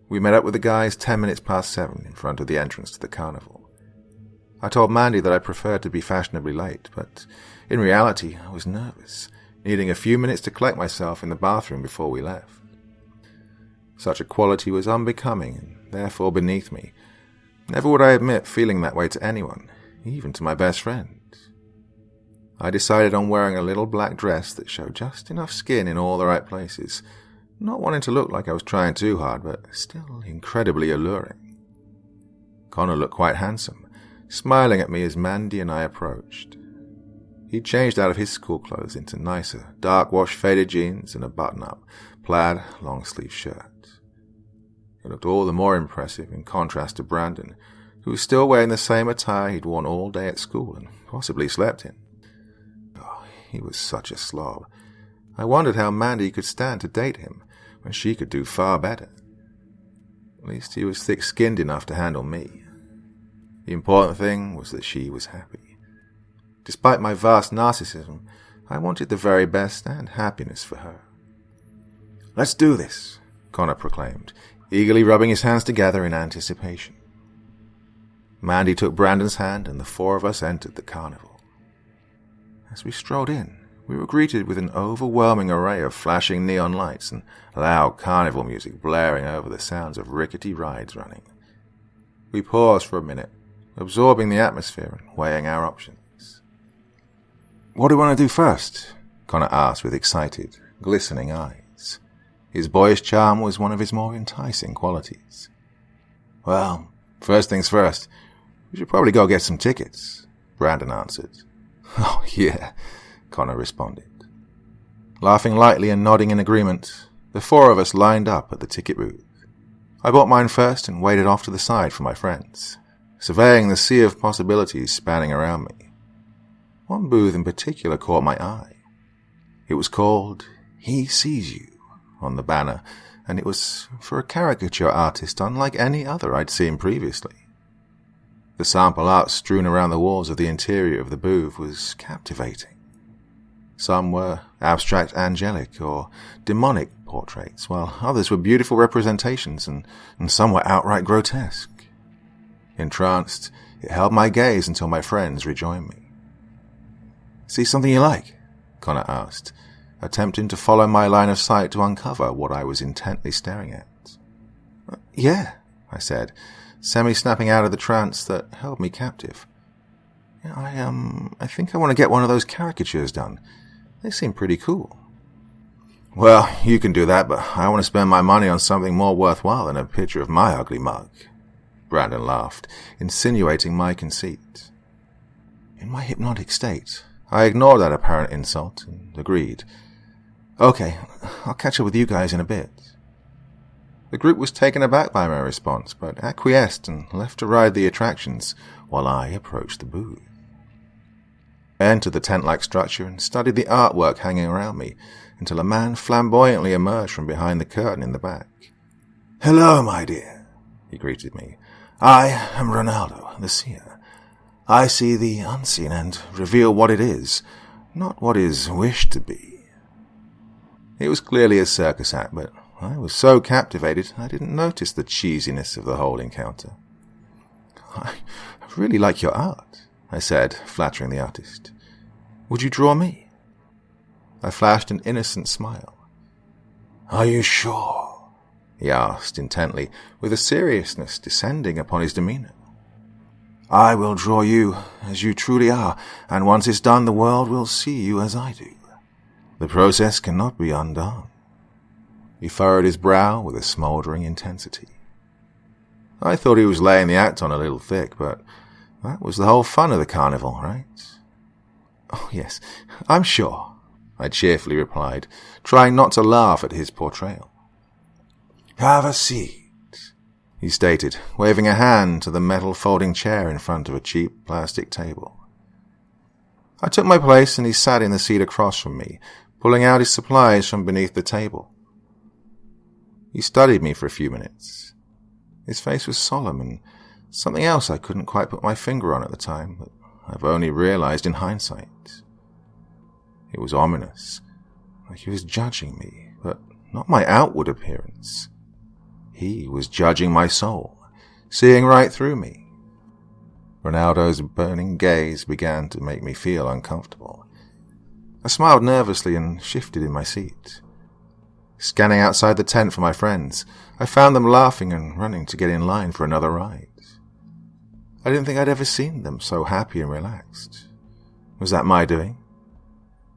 We met up with the guys 10 minutes past 7 in front of the entrance to the carnival. I told Mandy that I preferred to be fashionably late, but in reality I was nervous, needing a few minutes to collect myself in the bathroom before we left. Such a quality was unbecoming and therefore beneath me. Never would I admit feeling that way to anyone, even to my best friend. I decided on wearing a little black dress that showed just enough skin in all the right places, not wanting to look like I was trying too hard, but still incredibly alluring. Connor looked quite handsome, smiling at me as Mandy and I approached. He changed out of his school clothes into nicer, dark-wash faded jeans and a button-up, plaid, long-sleeve shirt. He looked all the more impressive in contrast to Brandon, who was still wearing the same attire he'd worn all day at school and possibly slept in. Oh, he was such a slob. I wondered how Mandy could stand to date him when she could do far better. At least he was thick-skinned enough to handle me. The important thing was that she was happy. Despite my vast narcissism, I wanted the very best and happiness for her. "Let's do this," Connor proclaimed, eagerly rubbing his hands together in anticipation. Mandy took Brandon's hand and the four of us entered the carnival. As we strolled in, we were greeted with an overwhelming array of flashing neon lights and loud carnival music blaring over the sounds of rickety rides running. We paused for a minute, absorbing the atmosphere and weighing our options. "What do you want to do first?" Connor asked with excited, glistening eyes. His boyish charm was one of his more enticing qualities. "Well, first things first, we should probably go get some tickets," Brandon answered. "Oh, yeah," Connor responded. Laughing lightly and nodding in agreement, the four of us lined up at the ticket booth. I bought mine first and waited off to the side for my friends, surveying the sea of possibilities spanning around me. One booth in particular caught my eye. It was called He Sees You on the banner, and it was for a caricature artist unlike any other I'd seen previously. The sample art strewn around the walls of the interior of the booth was captivating. Some were abstract angelic or demonic portraits, while others were beautiful representations and some were outright grotesque. Entranced, it held my gaze until my friends rejoined me. "See something you like?" Connor asked, attempting to follow my line of sight to uncover what I was intently staring at. "Yeah," I said, semi-snapping out of the trance that held me captive. I think I want to get one of those caricatures done. They seem pretty cool." "Well, you can do that, but I want to spend my money on something more worthwhile than a picture of my ugly mug," Brandon laughed, insinuating my conceit. In my hypnotic state, I ignored that apparent insult and agreed. "Okay, I'll catch up with you guys in a bit." The group was taken aback by my response, but acquiesced and left to ride the attractions while I approached the booth. I entered the tent-like structure and studied the artwork hanging around me until a man flamboyantly emerged from behind the curtain in the back. "Hello, my dear," he greeted me. "I am Ronaldo, the seer. I see the unseen and reveal what it is, not what is wished to be." It was clearly a circus act, but I was so captivated I didn't notice the cheesiness of the whole encounter. I really like your art," I said, flattering the artist. "Would you draw me?" I flashed an innocent smile. "Are you sure?" he asked intently, with a seriousness descending upon his demeanor. I will draw you as you truly are, and once it's done, the world will see you as I do. The process cannot be undone." He furrowed his brow with a smouldering intensity. I thought he was laying the act on a little thick, but that was the whole fun of the carnival, right? "Oh, yes, I'm sure," I cheerfully replied, trying not to laugh at his portrayal. "Have a seat," he stated, waving a hand to the metal folding chair in front of a cheap plastic table. I took my place and he sat in the seat across from me, pulling out his supplies from beneath the table. He studied me for a few minutes. His face was solemn and something else I couldn't quite put my finger on at the time, but I've only realized in hindsight. It was ominous, like he was judging me, but not my outward appearance. He was judging my soul, seeing right through me. Ronaldo's burning gaze began to make me feel uncomfortable. I smiled nervously and shifted in my seat. Scanning outside the tent for my friends, I found them laughing and running to get in line for another ride. I didn't think I'd ever seen them so happy and relaxed. Was that my doing?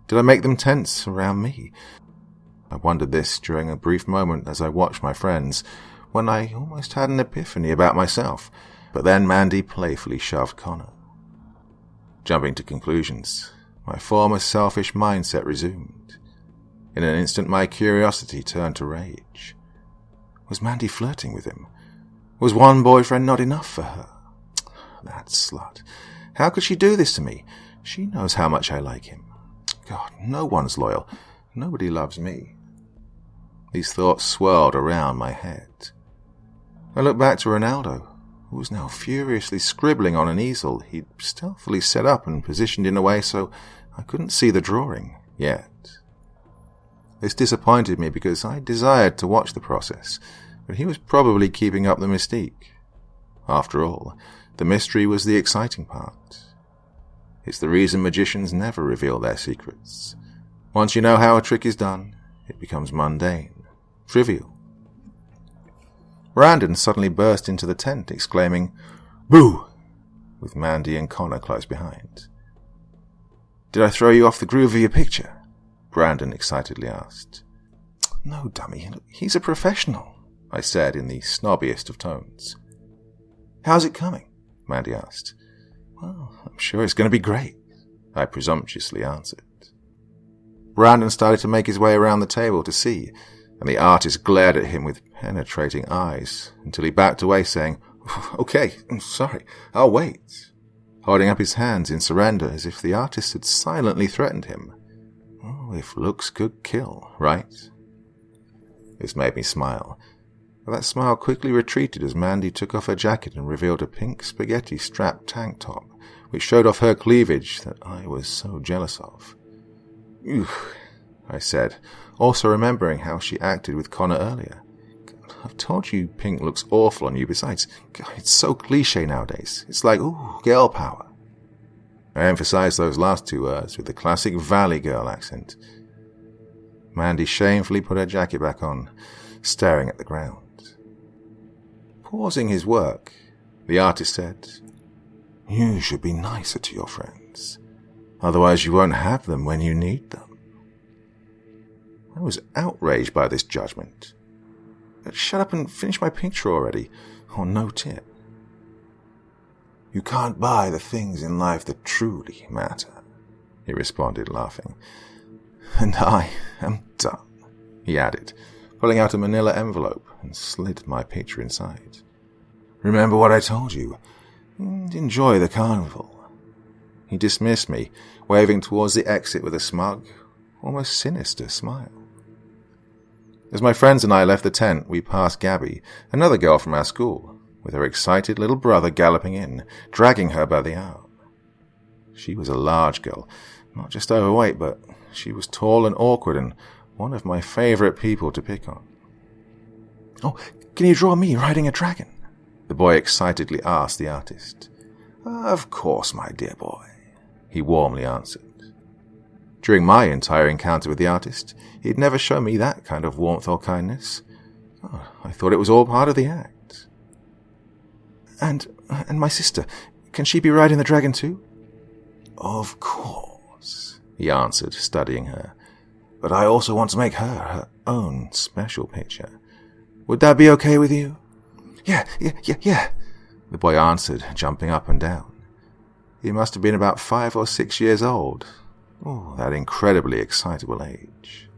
Did I make them tense around me? I wondered this during a brief moment as I watched my friends, when I almost had an epiphany about myself, but then Mandy playfully shoved Connor. Jumping to conclusions, my former selfish mindset resumed. In an instant my curiosity turned to rage. Was Mandy flirting with him? Was one boyfriend not enough for her? That slut. How could she do this to me? She knows how much I like him. God, no one's loyal. Nobody loves me. These thoughts swirled around my head. I looked back to Ronaldo, who was now furiously scribbling on an easel he'd stealthily set up and positioned in a way so I couldn't see the drawing yet. This disappointed me because I desired to watch the process, but he was probably keeping up the mystique. After all, the mystery was the exciting part. It's the reason magicians never reveal their secrets. Once you know how a trick is done, it becomes mundane, trivial. Brandon suddenly burst into the tent, exclaiming, "Boo!" with Mandy and Connor close behind. "Did I throw you off the groove of your picture?" Brandon excitedly asked. "No, dummy, he's a professional," I said in the snobbiest of tones. "How's it coming?" Mandy asked. "Well, I'm sure it's going to be great," I presumptuously answered. Brandon started to make his way around the table to see, and the artist glared at him with penetrating eyes until he backed away, saying, "Okay, I'm sorry, I'll wait," holding up his hands in surrender as if the artist had silently threatened him. Oh, if looks could kill, right? This made me smile, but that smile quickly retreated as Mandy took off her jacket and revealed a pink spaghetti-strapped tank top, which showed off her cleavage that I was so jealous of. "Ew," I said, also remembering how she acted with Connor earlier. God, I've told you pink looks awful on you. Besides, God, it's so cliche nowadays. It's like, ooh, girl power. I emphasized those last two words with the classic Valley Girl accent. Mandy shamefully put her jacket back on, staring at the ground. Pausing his work, the artist said, "You should be nicer to your friends. Otherwise you won't have them when you need them." I was outraged by this judgment. Shut up and finish my picture already, or no tip. "You can't buy the things in life that truly matter," he responded, laughing. "And I am done," he added, pulling out a manila envelope and slid my picture inside. "Remember what I told you, and enjoy the carnival." He dismissed me, waving towards the exit with a smug, almost sinister smile. As my friends and I left the tent, we passed Gabby, another girl from our school, with her excited little brother galloping in, dragging her by the arm. She was a large girl, not just overweight, but she was tall and awkward and one of my favorite people to pick on. "Oh, can you draw me riding a dragon?" the boy excitedly asked the artist. "Of course, my dear boy," he warmly answered. During my entire encounter with the artist, he'd never shown me that kind of warmth or kindness. Oh, I thought it was all part of the act. And my sister, Can she be riding the dragon too?" "Of course," he answered, studying her. "But I also want to make her own special picture. Would that be okay with you?" Yeah, the boy answered, jumping up and down. He must have been about 5 or 6 years old. Oh, that incredibly excitable age.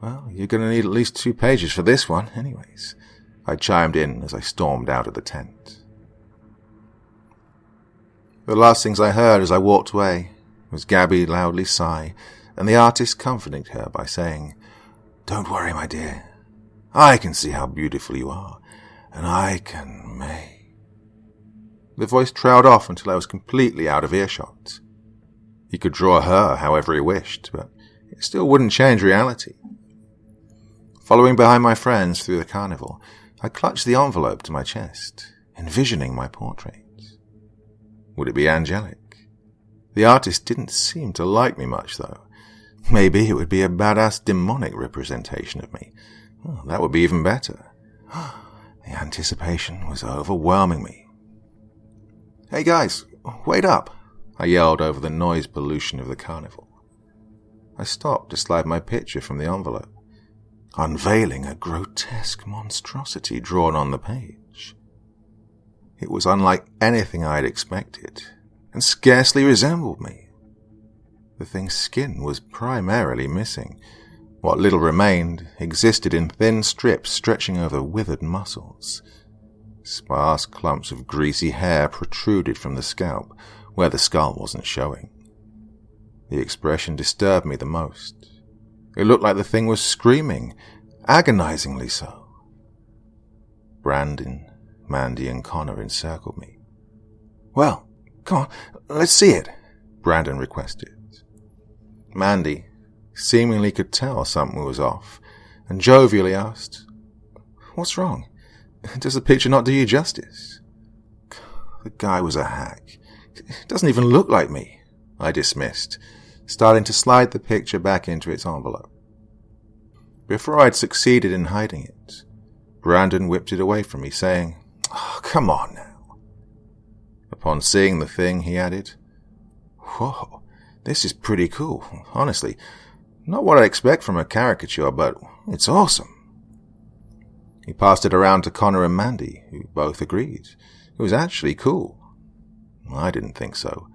"Well, you're going to need at least 2 pages for this one, anyways," I chimed in as I stormed out of the tent. The last things I heard as I walked away was Gabby loudly sigh, and the artist comforting her by saying, "Don't worry, my dear. I can see how beautiful you are, and I can make." The voice trailed off until I was completely out of earshot. He could draw her however he wished, but it still wouldn't change reality. Following behind my friends through the carnival, I clutched the envelope to my chest, envisioning my portrait. Would it be angelic? The artist didn't seem to like me much, though. Maybe it would be a badass demonic representation of me. Oh, that would be even better. The anticipation was overwhelming me. "Hey guys, wait up!" I yelled over the noise pollution of the carnival. I stopped to slide my picture from the envelope, unveiling a grotesque monstrosity drawn on the page. It was unlike anything I had expected, and scarcely resembled me. The thing's skin was primarily missing. What little remained existed in thin strips stretching over withered muscles. Sparse clumps of greasy hair protruded from the scalp, where the skull wasn't showing. The expression disturbed me the most. It looked like the thing was screaming, agonizingly so. Brandon, Mandy, and Connor encircled me. "Well, come on, let's see it," Brandon requested. Mandy seemingly could tell something was off, and jovially asked, "What's wrong? Does the picture not do you justice?" The guy was a hack. "It doesn't even look like me," I dismissed, starting to slide the picture back into its envelope. Before I'd succeeded in hiding it, Brandon whipped it away from me, saying, "Oh, come on now." Upon seeing the thing, he added, "Whoa, this is pretty cool, honestly. Not what I expect from a caricature, but it's awesome." He passed it around to Connor and Mandy, who both agreed. It was actually cool. I didn't think so.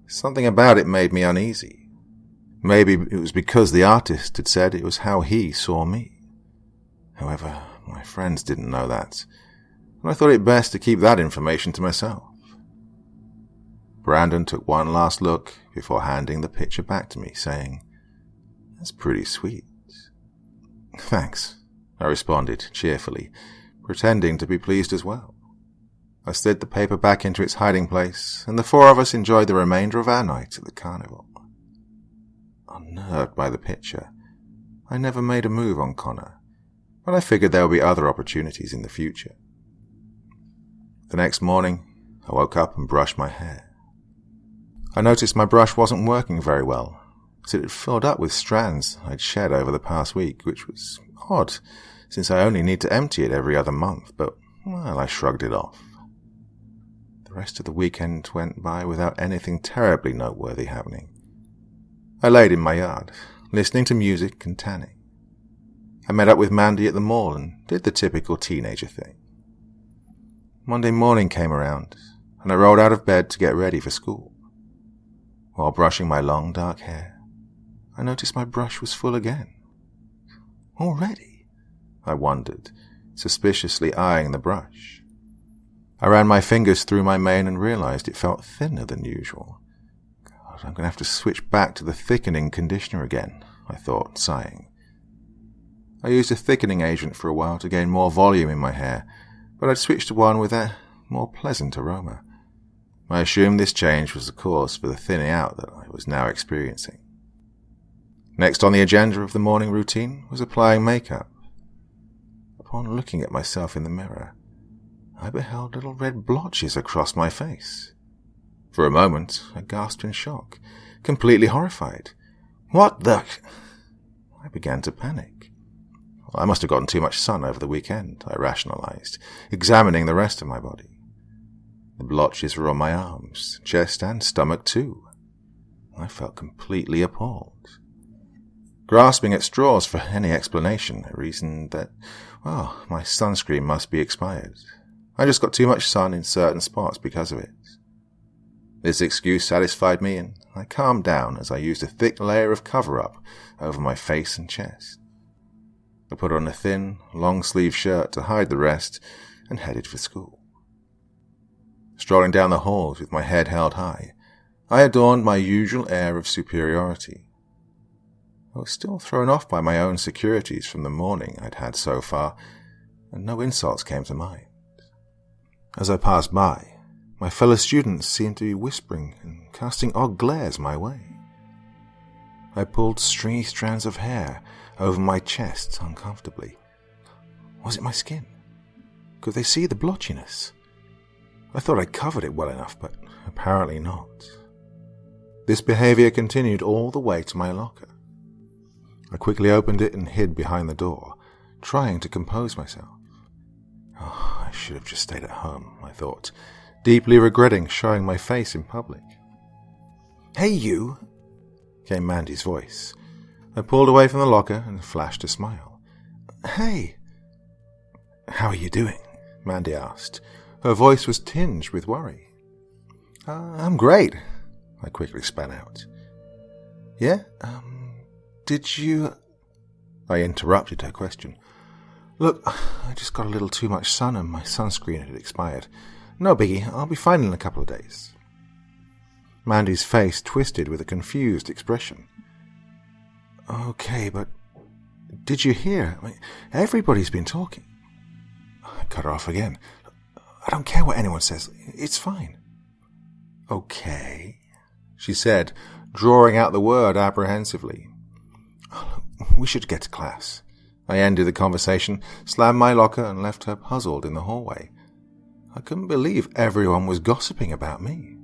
Something about it made me uneasy. Maybe it was because the artist had said it was how he saw me. However, my friends didn't know that, and I thought it best to keep that information to myself. Brandon took one last look before handing the picture back to me, saying, "That's pretty sweet." "Thanks," I responded cheerfully, pretending to be pleased as well. I slid the paper back into its hiding place, and the 4 of us enjoyed the remainder of our night at the carnival. Unnerved by the picture, I never made a move on Connor, but I figured there would be other opportunities in the future. The next morning, I woke up and brushed my hair. I noticed my brush wasn't working very well, as it had filled up with strands I'd shed over the past week, which was odd, since I only need to empty it every other month, but, well, I shrugged it off. The rest of the weekend went by without anything terribly noteworthy happening. I laid in my yard, listening to music and tanning. I met up with Mandy at the mall and did the typical teenager thing. Monday morning came around, and I rolled out of bed to get ready for school. While brushing my long dark hair, I noticed my brush was full again. Already? I wondered, suspiciously eyeing the brush. I ran my fingers through my mane and realized it felt thinner than usual. God, I'm going to have to switch back to the thickening conditioner again, I thought, sighing. I used a thickening agent for a while to gain more volume in my hair, but I'd switched to one with a more pleasant aroma. I assumed this change was the cause for the thinning out that I was now experiencing. Next on the agenda of the morning routine was applying makeup. Upon looking at myself in the mirror, I beheld little red blotches across my face. For a moment, I gasped in shock, completely horrified. "What the—" I began to panic. I must have gotten too much sun over the weekend, I rationalized, examining the rest of my body. The blotches were on my arms, chest and stomach too. I felt completely appalled. Grasping at straws for any explanation, I reasoned that, my sunscreen must be expired. I just got too much sun in certain spots because of it. This excuse satisfied me, and I calmed down as I used a thick layer of cover-up over my face and chest. I put on a thin, long-sleeve shirt to hide the rest and headed for school. Strolling down the halls with my head held high, I adorned my usual air of superiority. I was still thrown off by my own securities from the morning I'd had so far, and no insults came to mind. As I passed by, my fellow students seemed to be whispering and casting odd glares my way. I pulled stringy strands of hair over my chest uncomfortably. Was it my skin? Could they see the blotchiness? I thought I covered it well enough, but apparently not. This behavior continued all the way to my locker. I quickly opened it and hid behind the door, trying to compose myself. I should have just stayed at home, I thought, deeply regretting showing my face in public. "Hey, you!" came Mandy's voice. I pulled away from the locker and flashed a smile. "Hey!" "How are you doing?" Mandy asked. Her voice was tinged with worry. "I'm great," I quickly spat out. "Yeah? Did you—" I interrupted her question. "Look, I just got a little too much sun and my sunscreen had expired. No biggie, I'll be fine in a couple of days." Mandy's face twisted with a confused expression. "Okay, but did you hear? Everybody's been talking." I cut her off again. "I don't care what anyone says. It's fine." "Okay," she said, drawing out the word apprehensively. "We should get to class." I ended the conversation, slammed my locker, and left her puzzled in the hallway. I couldn't believe everyone was gossiping about me.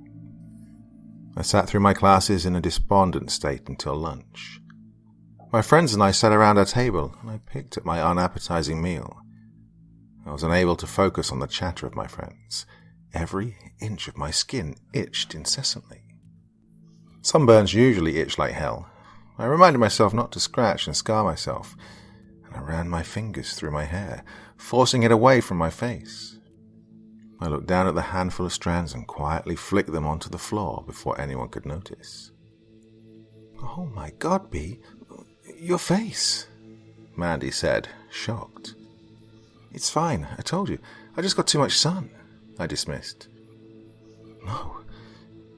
I sat through my classes in a despondent state until lunch. My friends and I sat around our table, and I picked at my unappetizing meal. I was unable to focus on the chatter of my friends. Every inch of my skin itched incessantly. Sunburns usually itch like hell. I reminded myself not to scratch and scar myself, and I ran my fingers through my hair, forcing it away from my face. I looked down at the handful of strands and quietly flicked them onto the floor before anyone could notice. "Oh my God, Bea, your face," Mandy said, shocked. "It's fine, I told you. I just got too much sun," I dismissed. "No,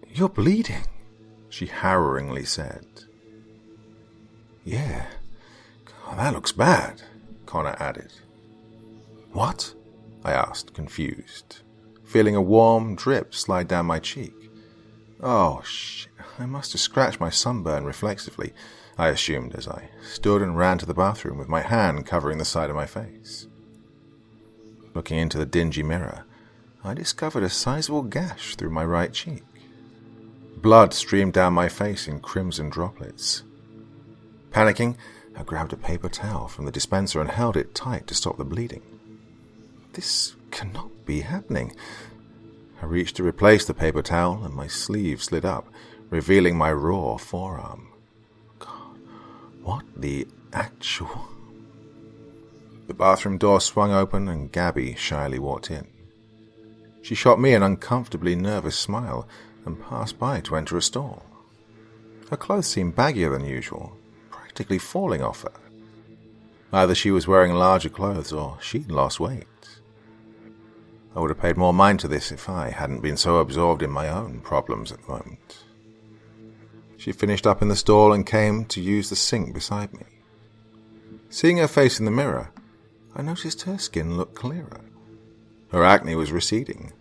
you're bleeding," she harrowingly said. "Yeah, God, that looks bad," Connor added. "What?" I asked, confused, feeling a warm drip slide down my cheek. "Oh, shit, I must have scratched my sunburn reflexively," I assumed as I stood and ran to the bathroom with my hand covering the side of my face. Looking into the dingy mirror, I discovered a sizable gash through my right cheek. Blood streamed down my face in crimson droplets. Panicking, I grabbed a paper towel from the dispenser and held it tight to stop the bleeding. This cannot be happening. I reached to replace the paper towel and my sleeve slid up, revealing my raw forearm. God, what the actual... The bathroom door swung open and Gabby shyly walked in. She shot me an uncomfortably nervous smile and passed by to enter a stall. Her clothes seemed baggier than usual, practically falling off her. Either she was wearing larger clothes or she'd lost weight. I would have paid more mind to this if I hadn't been so absorbed in my own problems at the moment. She finished up in the stall and came to use the sink beside me. Seeing her face in the mirror, I noticed her skin looked clearer. Her acne was receding.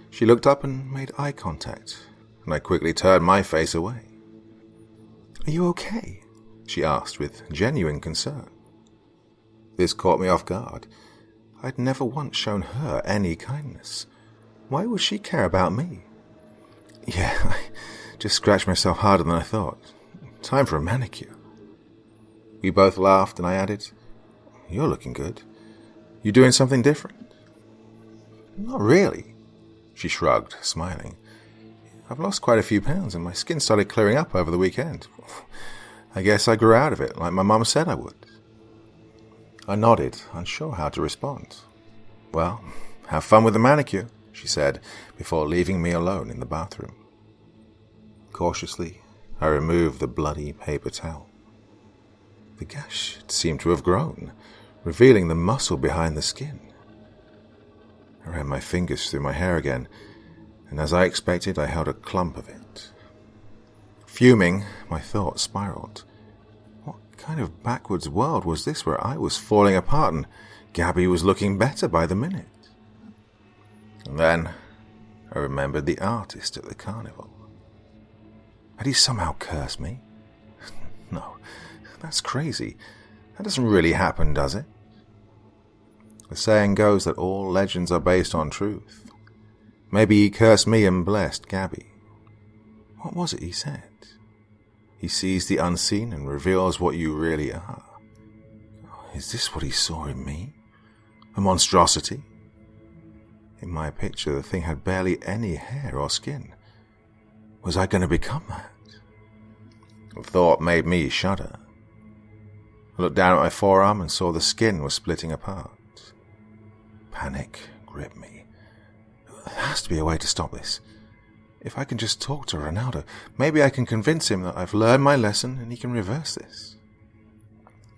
She looked up and made eye contact, and I quickly turned my face away. "Are you okay?" she asked with genuine concern. This caught me off guard. I'd never once shown her any kindness. Why would she care about me? "Yeah, I just scratched myself harder than I thought. Time for a manicure." We both laughed and I added, "You're looking good. You doing something different?" "Not really." She shrugged, smiling. I've lost quite a few pounds and my skin started clearing up over the weekend. I guess I grew out of it, like my mum said I would. I nodded, unsure how to respond. Well, have fun with the manicure, she said, before leaving me alone in the bathroom. Cautiously, I removed the bloody paper towel. The gash seemed to have grown, revealing the muscle behind the skin. I ran my fingers through my hair again, and as I expected, I held a clump of it. Fuming, my thoughts spiraled. What kind of backwards world was this where I was falling apart and Gabby was looking better by the minute? And then I remembered the artist at the carnival. Had he somehow cursed me? No, that's crazy. That doesn't really happen, does it? The saying goes that all legends are based on truth. Maybe he cursed me and blessed Gabby. What was it he said? He sees the unseen and reveals what you really are. Is this what he saw in me? A monstrosity? In my picture, the thing had barely any hair or skin. Was I going to become that? The thought made me shudder. I looked down at my forearm and saw the skin was splitting apart. Panic gripped me. There has to be a way to stop this. If I can just talk to Ronaldo, maybe I can convince him that I've learned my lesson and he can reverse this.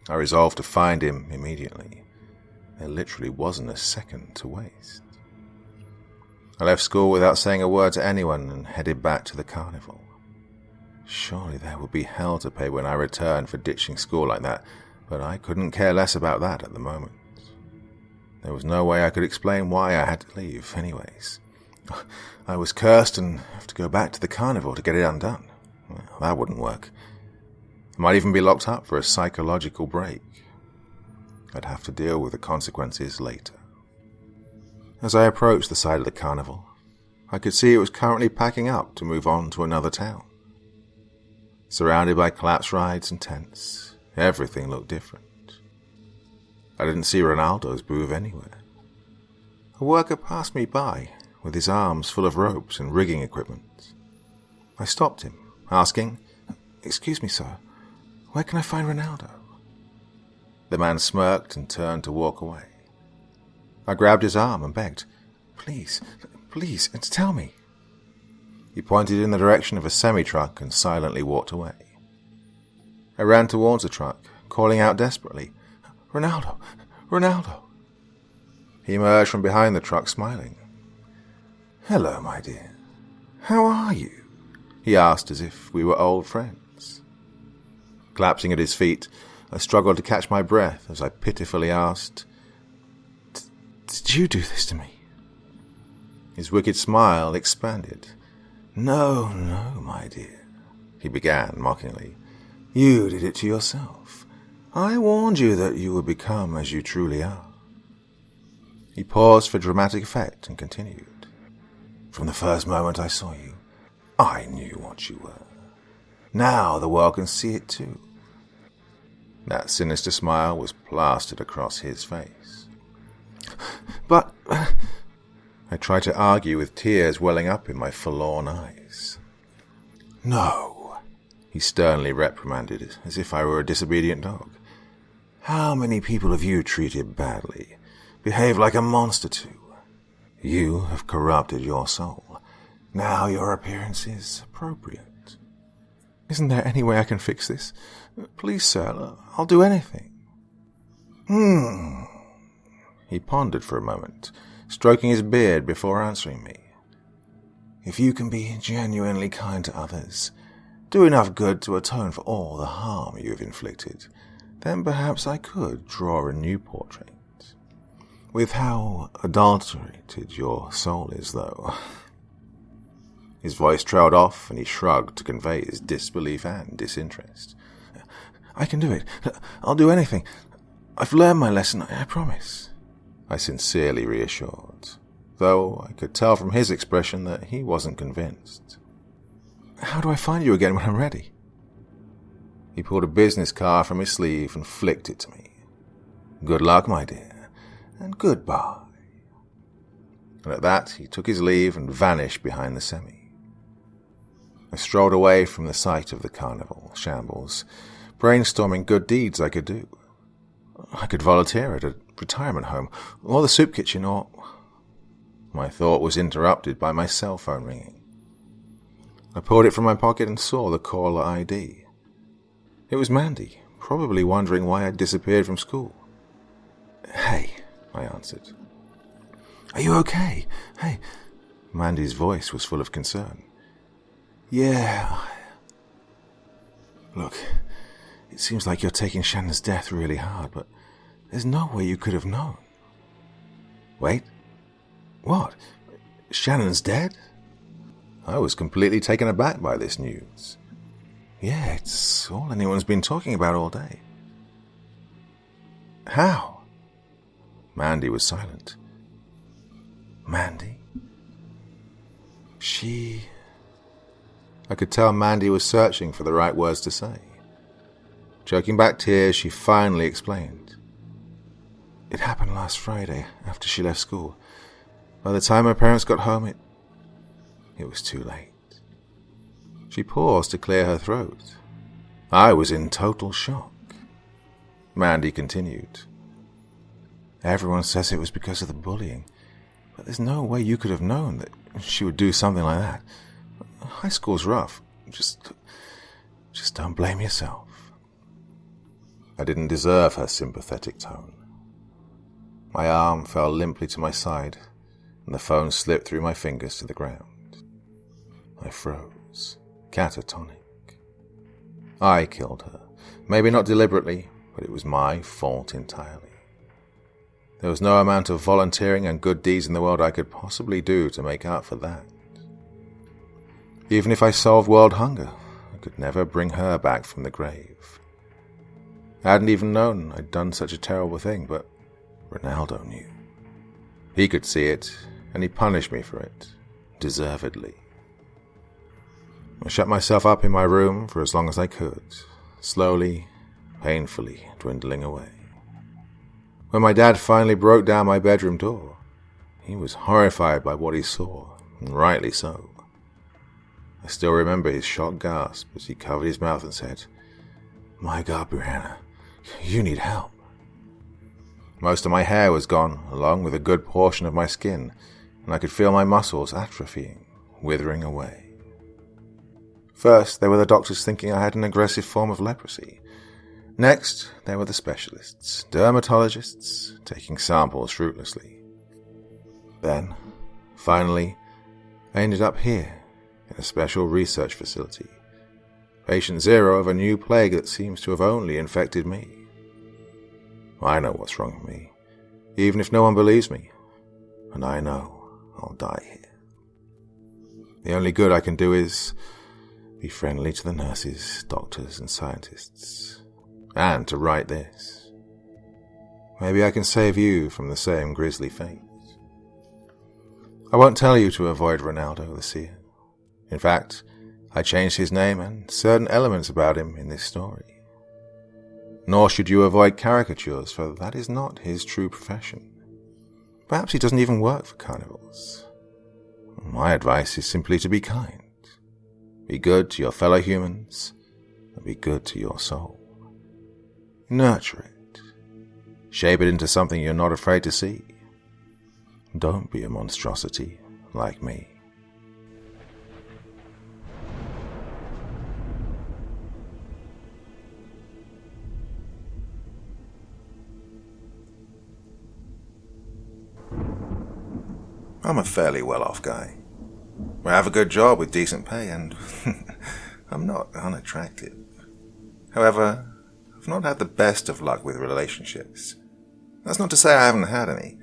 I resolved to find him immediately. There literally wasn't a second to waste. I left school without saying a word to anyone and headed back to the carnival. Surely there would be hell to pay when I returned for ditching school like that, but I couldn't care less about that at the moment. There was no way I could explain why I had to leave, anyways. I was cursed and have to go back to the carnival to get it undone. Well, that wouldn't work. I might even be locked up for a psychological break. I'd have to deal with the consequences later. As I approached the side of the carnival, I could see it was currently packing up to move on to another town. Surrounded by collapsed rides and tents, everything looked different. I didn't see Ronaldo's booth anywhere. A worker passed me by, with his arms full of ropes and rigging equipment. I stopped him, asking, "Excuse me, sir, where can I find Ronaldo?" The man smirked and turned to walk away. I grabbed his arm and begged, please, tell me." He pointed in the direction of a semi-truck and silently walked away. I ran towards the truck, calling out desperately, "Ronaldo! Ronaldo!" He emerged from behind the truck smiling. "Hello, my dear. How are you?" he asked as if we were old friends. Collapsing at his feet, I struggled to catch my breath as I pitifully asked, "Did you do this to me?" His wicked smile expanded. No, my dear," he began mockingly. "You did it to yourself. I warned you that you would become as you truly are." He paused for dramatic effect and continued. "From the first moment I saw you, I knew what you were. Now the world can see it too." That sinister smile was plastered across his face. "But..." I tried to argue with tears welling up in my forlorn eyes. "No," he sternly reprimanded, as if I were a disobedient dog. "How many people have you treated badly, behaved like a monster to? You have corrupted your soul. Now your appearance is appropriate. Isn't there any way I can fix this? Please, sir, I'll do anything." He pondered for a moment, stroking his beard before answering me. "If you can be genuinely kind to others, do enough good to atone for all the harm you have inflicted, then perhaps I could draw a new portrait. With how adulterated your soul is, though." His voice trailed off, and he shrugged to convey his disbelief and disinterest. "I can do it. I'll do anything. I've learned my lesson, I promise," I sincerely reassured, though I could tell from his expression that he wasn't convinced. "How do I find you again when I'm ready?" He pulled a business card from his sleeve and flicked it to me. "Good luck, my dear, and goodbye." and at that he took his leave and vanished behind the semi. I strolled away from the site of the Carnival shambles, brainstorming good deeds I could do. I could volunteer at a retirement home, or the soup kitchen, or... My thought was interrupted by my cell phone ringing. I pulled it from my pocket and saw the caller ID. It was Mandy, probably wondering why I'd disappeared from school. "Hey," I answered. "Are you okay? Hey." Mandy's voice was full of concern. "Yeah. Look, it seems like you're taking Shannon's death really hard, but there's no way you could have known." "Wait. What? Shannon's dead?" I was completely taken aback by this news. "Yeah, it's all anyone's been talking about all day." "How?" Mandy was silent. "Mandy? She..." I could tell Mandy was searching for the right words to say. Choking back tears, she finally explained. "It happened last Friday, after she left school. By the time her parents got home, it was too late." She paused to clear her throat. I was in total shock. Mandy continued. "Everyone says it was because of the bullying, but there's no way you could have known that she would do something like that. High school's rough. Just don't blame yourself." I didn't deserve her sympathetic tone. My arm fell limply to my side, and the phone slipped through my fingers to the ground. I froze, catatonic. I killed her. Maybe not deliberately, but it was my fault entirely. There was no amount of volunteering and good deeds in the world I could possibly do to make up for that. Even if I solved world hunger, I could never bring her back from the grave. I hadn't even known I'd done such a terrible thing, but Ronaldo knew. He could see it, and he punished me for it, deservedly. I shut myself up in my room for as long as I could, slowly, painfully dwindling away. When my dad finally broke down my bedroom door, he was horrified by what he saw, and rightly so. I still remember his shocked gasp as he covered his mouth and said, "My God, Brianna, you need help." Most of my hair was gone, along with a good portion of my skin, and I could feel my muscles atrophying, withering away. First, there were the doctors thinking I had an aggressive form of leprosy. Next, there were the specialists, dermatologists, taking samples fruitlessly. Then, finally, I ended up here, in a special research facility, patient zero of a new plague that seems to have only infected me. I know what's wrong with me, even if no one believes me, and I know I'll die here. The only good I can do is be friendly to the nurses, doctors, and scientists, and to write this. Maybe I can save you from the same grisly fate. I won't tell you to avoid Ronaldo the Seer. In fact, I changed his name and certain elements about him in this story. Nor should you avoid caricatures, for that is not his true profession. Perhaps he doesn't even work for carnivals. My advice is simply to be kind. Be good to your fellow humans, and be good to your soul. Nurture it. Shape it into something you're not afraid to see. Don't be a monstrosity like me. I'm a fairly well-off guy. I have a good job with decent pay, and I'm not unattractive. However, I've not had the best of luck with relationships. That's not to say I haven't had any,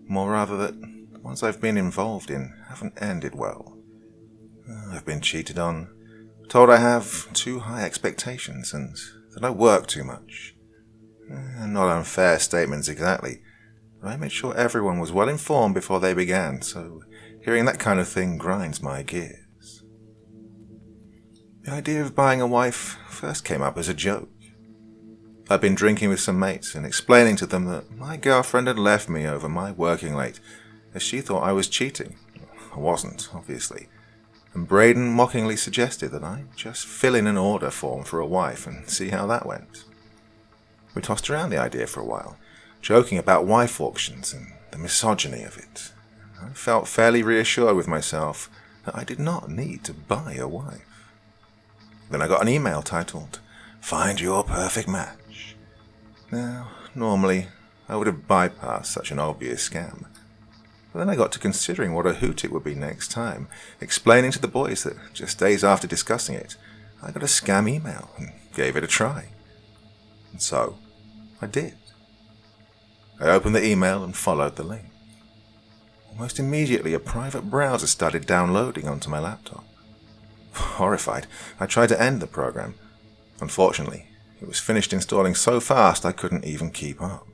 more rather that the ones I've been involved in haven't ended well. I've been cheated on, told I have too high expectations, and that I work too much. Not unfair statements exactly, but I made sure everyone was well informed before they began, so hearing that kind of thing grinds my gears. The idea of buying a wife first came up as a joke. I'd been drinking with some mates and explaining to them that my girlfriend had left me over my working late as she thought I was cheating. I wasn't, obviously, and Braden mockingly suggested that I just fill in an order form for a wife and see how that went. We tossed around the idea for a while, joking about wife auctions and the misogyny of it. I felt fairly reassured with myself that I did not need to buy a wife. Then I got an email titled, "Find Your Perfect Match." Now, normally, I would have bypassed such an obvious scam. But then I got to considering what a hoot it would be next time, explaining to the boys that just days after discussing it, I got a scam email and gave it a try. And so, I did. I opened the email and followed the link. Almost immediately, a private browser started downloading onto my laptop. Horrified, I tried to end the program. Unfortunately, it was finished installing so fast I couldn't even keep up.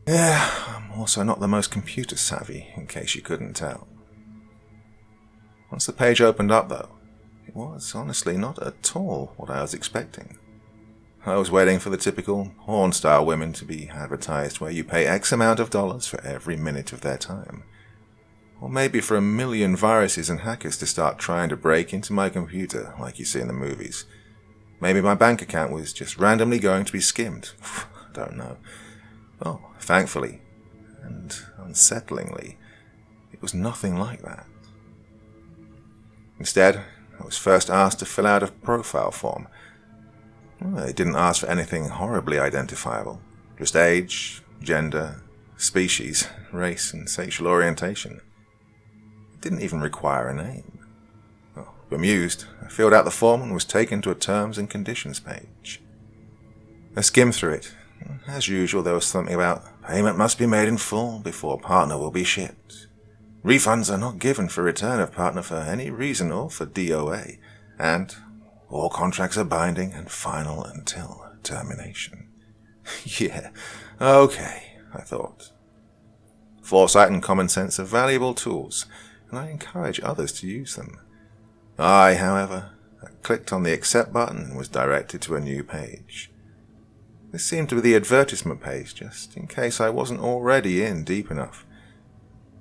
Yeah, I'm also not the most computer savvy, in case you couldn't tell. Once the page opened up, though, it was honestly not at all what I was expecting. I was waiting for the typical porn-style women to be advertised where you pay X amount of dollars for every minute of their time. Or maybe for 1,000,000 viruses and hackers to start trying to break into my computer like you see in the movies. Maybe my bank account was just randomly going to be skimmed. I don't know. Oh, thankfully, and unsettlingly, it was nothing like that. Instead, I was first asked to fill out a profile form. Well, it didn't ask for anything horribly identifiable, just age, gender, species, race, and sexual orientation. It didn't even require a name. Well, bemused, I filled out the form and was taken to a terms and conditions page. I skimmed through it. As usual, there was something about payment must be made in full before partner will be shipped. Refunds are not given for return of partner for any reason or for DOA, and all contracts are binding and final until termination. Yeah, okay, I thought. Foresight and common sense are valuable tools, and I encourage others to use them. I, however, clicked on the accept button and was directed to a new page. This seemed to be the advertisement page, just in case I wasn't already in deep enough.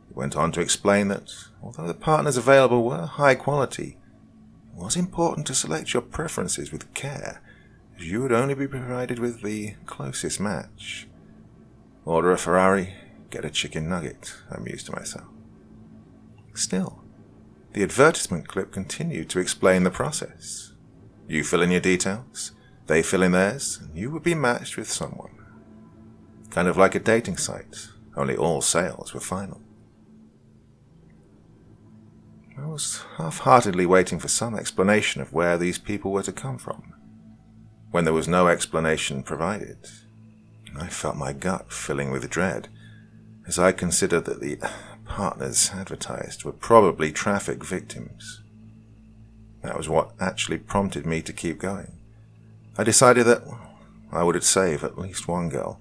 It went on to explain that, although the partners available were high quality, it was important to select your preferences with care, as you would only be provided with the closest match. Order a Ferrari, get a chicken nugget, I mused to myself. Still, the advertisement clip continued to explain the process. You fill in your details, they fill in theirs, and you would be matched with someone. Kind of like a dating site, only all sales were final. I was half-heartedly waiting for some explanation of where these people were to come from. When there was no explanation provided, I felt my gut filling with dread, as I considered that the partners advertised were probably traffic victims. That was what actually prompted me to keep going. I decided that I would save at least one girl.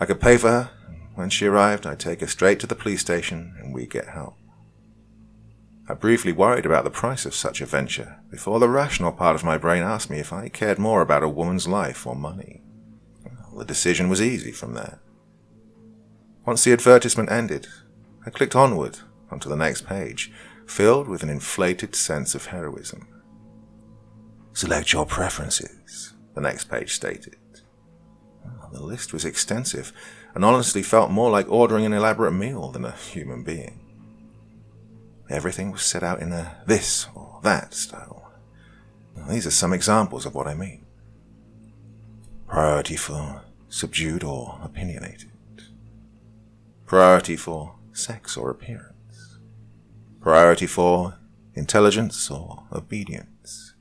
I could pay for her, and when she arrived, I'd take her straight to the police station and we'd get help. I briefly worried about the price of such a venture before the rational part of my brain asked me if I cared more about a woman's life or money. Well, the decision was easy from there. Once the advertisement ended, I clicked onward onto the next page, filled with an inflated sense of heroism. Select your preferences, the next page stated. Well, the list was extensive, and honestly felt more like ordering an elaborate meal than a human being. Everything was set out in a this or that style. Now, these are some examples of what I mean. Priority for subdued or opinionated. Priority for sex or appearance. Priority for intelligence or obedience.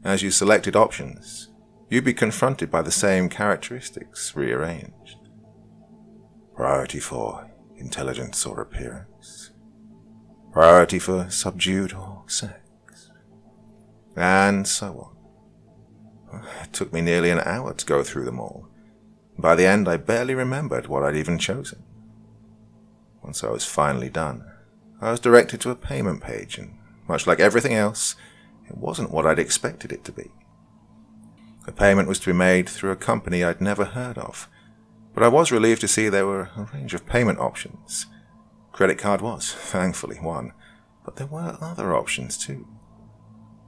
As you selected options, you'd be confronted by the same characteristics rearranged. Priority for intelligence or appearance. Priority for subdued or sex. And so on. It took me nearly an hour to go through them all. By the end, I barely remembered what I'd even chosen. Once I was finally done, I was directed to a payment page, and much like everything else, it wasn't what I'd expected it to be. The payment was to be made through a company I'd never heard of, But I was relieved to see there were a range of payment options. Credit card was, thankfully, one, but there were other options too.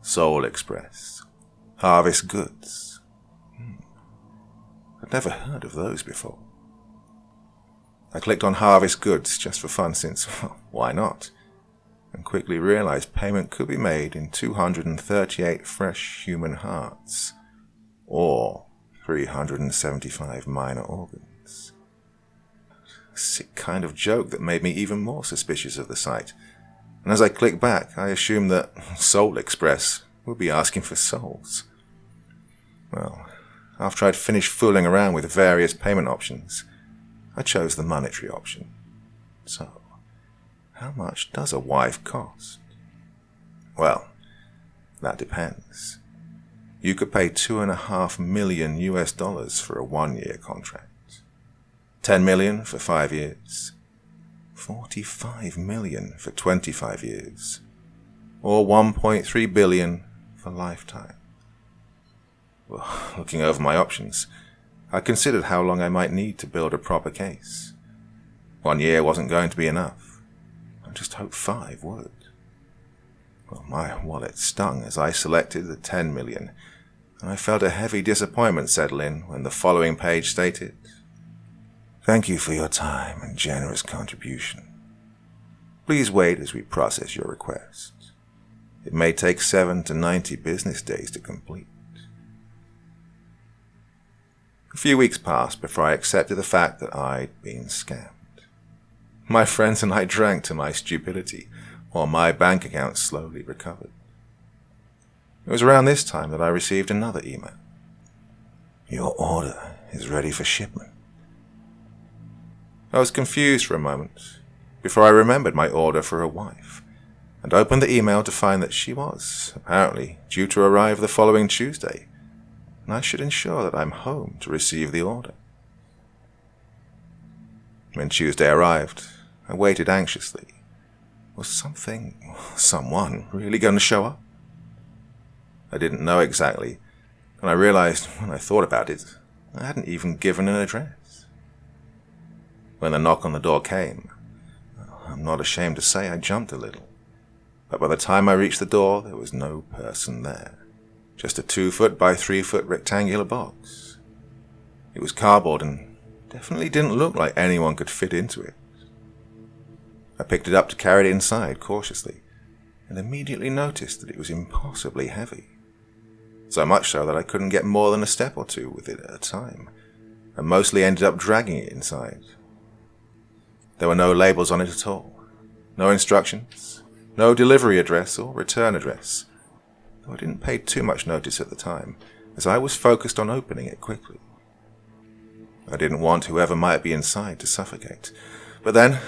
Soul Express, Harvest Goods. I'd never heard of those before. I clicked on Harvest Goods just for fun since, well, why not? And quickly realized payment could be made in 238 fresh human hearts, or 375 minor organs. A sick kind of joke that made me even more suspicious of the site, and as I clicked back, I assumed that Soul Express would be asking for souls. Well, after I'd finished fooling around with various payment options, I chose the monetary option. So, how much does a wife cost? Well, that depends. You could pay $2.5 million for a 1-year contract, $10 million for 5 years, $45 million for 25 years, or $1.3 billion for lifetime. Well, looking over my options, I considered how long I might need to build a proper case. 1 year wasn't going to be enough. I just hoped 5 would. Well, my wallet stung as I selected the 10 million, and I felt a heavy disappointment settle in when the following page stated, "Thank you for your time and generous contribution. Please wait as we process your request. It may take 7 to 90 business days to complete." A few weeks passed before I accepted the fact that I'd been scammed. My friends and I drank to my stupidity, while my bank account slowly recovered. It was around this time that I received another email. "Your order is ready for shipment." I was confused for a moment, before I remembered my order for a wife, and opened the email to find that she was, apparently, due to arrive the following Tuesday, and I should ensure that I'm home to receive the order. When Tuesday arrived, I waited anxiously. Was someone really going to show up? I didn't know exactly, and I realized when I thought about it, I hadn't even given an address. When the knock on the door came, I'm not ashamed to say I jumped a little, but by the time I reached the door, there was no person there. Just a 2-foot by 3-foot rectangular box. It was cardboard and definitely didn't look like anyone could fit into it. I picked it up to carry it inside cautiously, and immediately noticed that it was impossibly heavy. So much so that I couldn't get more than a step or two with it at a time, and mostly ended up dragging it inside. There were no labels on it at all, no instructions, no delivery address or return address, though I didn't pay too much notice at the time, as I was focused on opening it quickly. I didn't want whoever might be inside to suffocate, but then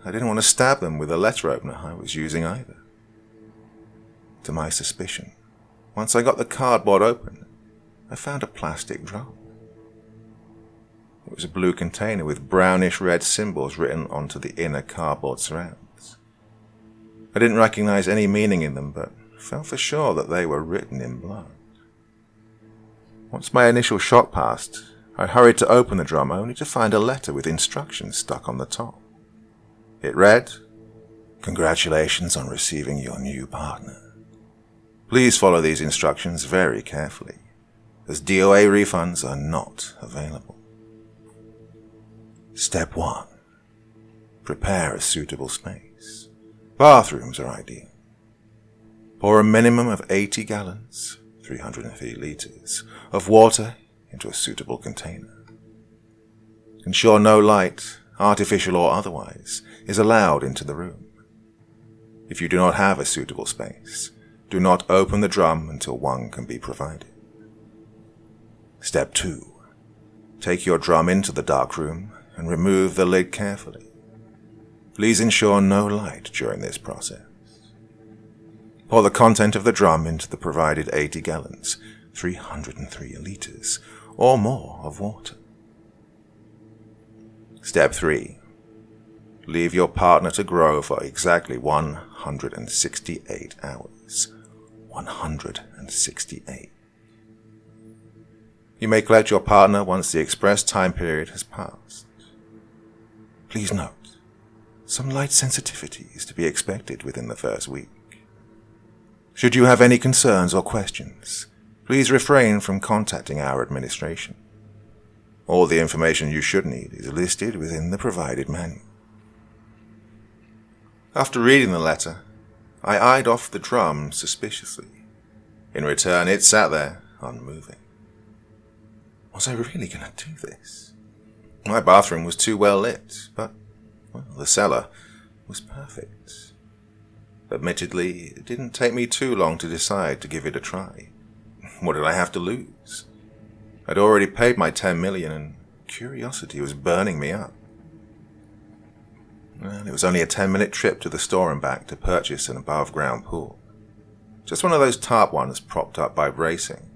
I didn't want to stab them with the letter opener I was using either. To my suspicion, once I got the cardboard open, I found a plastic drum. It was a blue container with brownish red symbols written onto the inner cardboard surrounds. I didn't recognize any meaning in them, but felt for sure that they were written in blood. Once my initial shock passed, I hurried to open the drum only to find a letter with instructions stuck on the top. It read, "Congratulations on receiving your new partner. Please follow these instructions very carefully, as DOA refunds are not available. Step 1. Prepare a suitable space. Bathrooms are ideal. Pour a minimum of 80 gallons, 303 liters, of water into a suitable container. Ensure no light, artificial or otherwise, is allowed into the room. If you do not have a suitable space, do not open the drum until one can be provided. Step 2. Take your drum into the dark room and remove the lid carefully. Please ensure no light during this process. Pour the content of the drum into the provided 80 gallons, 303 liters, or more of water. Step 3. Leave your partner to grow for exactly 168 hours. 168. You may collect your partner once the express time period has passed. Please note, some light sensitivity is to be expected within the first week. Should you have any concerns or questions, please refrain from contacting our administration. All the information you should need is listed within the provided manual. After reading the letter, I eyed off the drum suspiciously. In return, it sat there, unmoving. Was I really going to do this? My bathroom was too well lit, but the cellar was perfect. Admittedly, it didn't take me too long to decide to give it a try. What did I have to lose? I'd already paid my $10 million and curiosity was burning me up. Well, it was only a 10-minute trip to the store and back to purchase an above-ground pool. Just one of those tarp ones propped up by bracing,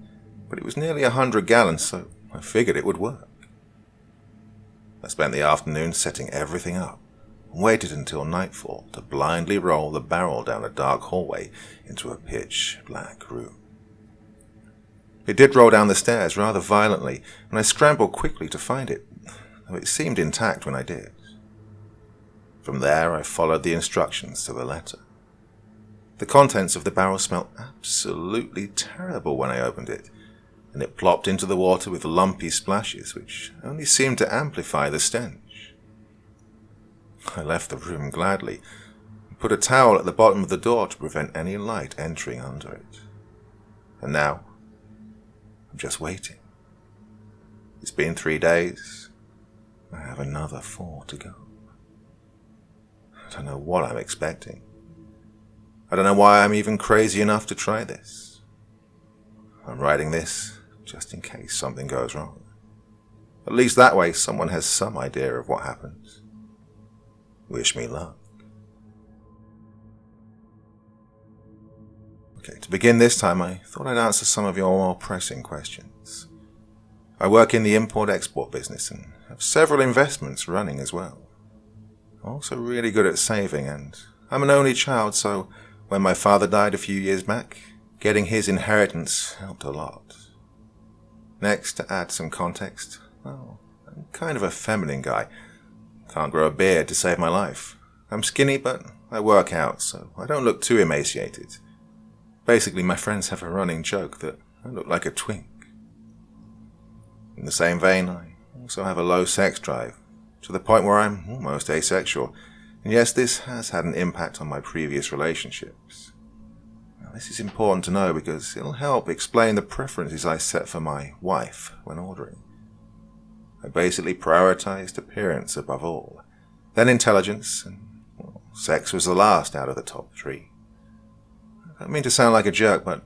but it was nearly 100 gallons, so I figured it would work. I spent the afternoon setting everything up and waited until nightfall to blindly roll the barrel down a dark hallway into a pitch-black room. It did roll down the stairs rather violently, and I scrambled quickly to find it, though it seemed intact when I did. From there, I followed the instructions to the letter. The contents of the barrel smelled absolutely terrible when I opened it, and it plopped into the water with lumpy splashes, which only seemed to amplify the stench. I left the room gladly, and put a towel at the bottom of the door to prevent any light entering under it. And now, I'm just waiting. It's been 3 days. I have another 4 to go. I don't know what I'm expecting. I don't know why I'm even crazy enough to try this. I'm writing this just in case something goes wrong. At least that way someone has some idea of what happens. Wish me luck. Okay, to begin this time, I thought I'd answer some of your more pressing questions. I work in the import-export business and have several investments running as well. I'm also really good at saving, and I'm an only child, so when my father died a few years back, getting his inheritance helped a lot. Next, to add some context, well, I'm kind of a feminine guy. Can't grow a beard to save my life. I'm skinny, but I work out, so I don't look too emaciated. Basically, my friends have a running joke that I look like a twink. In the same vein, I also have a low sex drive, to the point where I'm almost asexual. And yes, this has had an impact on my previous relationships. Now, this is important to know because it'll help explain the preferences I set for my wife when ordering. I basically prioritized appearance above all, then intelligence, and sex was the last out of the top 3. I don't mean to sound like a jerk, but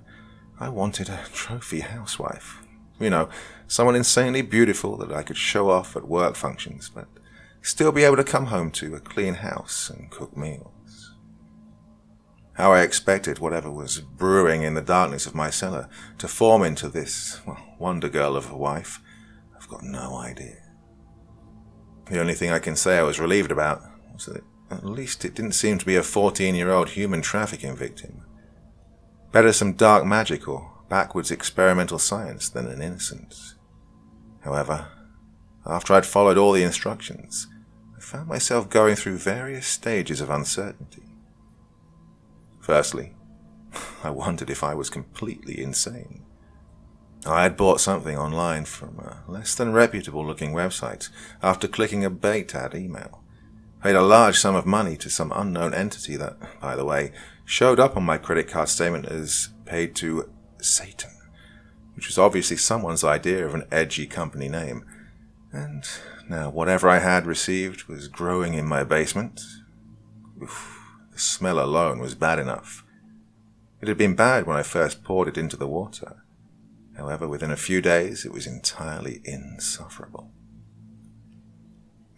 I wanted a trophy housewife. You know, someone insanely beautiful that I could show off at work functions, but still be able to come home to a clean house and cook meals. How I expected whatever was brewing in the darkness of my cellar to form into this, wonder girl of a wife, I've got no idea. The only thing I can say I was relieved about was that at least it didn't seem to be a 14-year-old human trafficking victim. Better some dark magic or backwards experimental science than an innocent. However, after I'd followed all the instructions, I found myself going through various stages of uncertainty. Firstly, I wondered if I was completely insane. I had bought something online from a less than reputable looking website after clicking a bait ad email. Paid a large sum of money to some unknown entity that, by the way, showed up on my credit card statement as paid to Satan, which was obviously someone's idea of an edgy company name. And now whatever I had received was growing in my basement. Oof, the smell alone was bad enough. It had been bad when I first poured it into the water. However, within a few days it was entirely insufferable.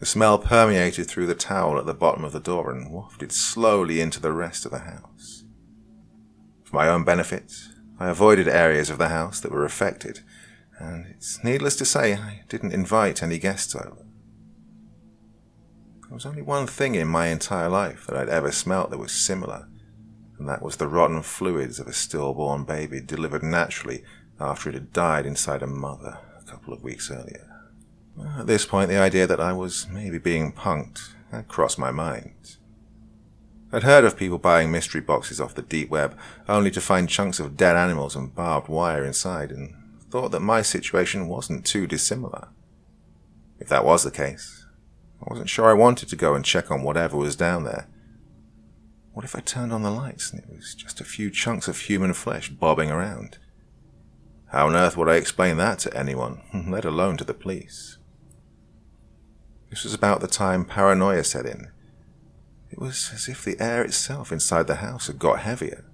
The smell permeated through the towel at the bottom of the door and wafted slowly into the rest of the house. For my own benefit, I avoided areas of the house that were affected, and it's needless to say I didn't invite any guests over. There was only one thing in my entire life that I'd ever smelt that was similar, and that was the rotten fluids of a stillborn baby delivered naturally after it had died inside a mother a couple of weeks earlier. At this point, the idea that I was maybe being punked had crossed my mind. I'd heard of people buying mystery boxes off the deep web only to find chunks of dead animals and barbed wire inside, and thought that my situation wasn't too dissimilar. If that was the case, I wasn't sure I wanted to go and check on whatever was down there. What if I turned on the lights and it was just a few chunks of human flesh bobbing around? How on earth would I explain that to anyone, let alone to the police? This was about the time paranoia set in. It was as if the air itself inside the house had got heavier,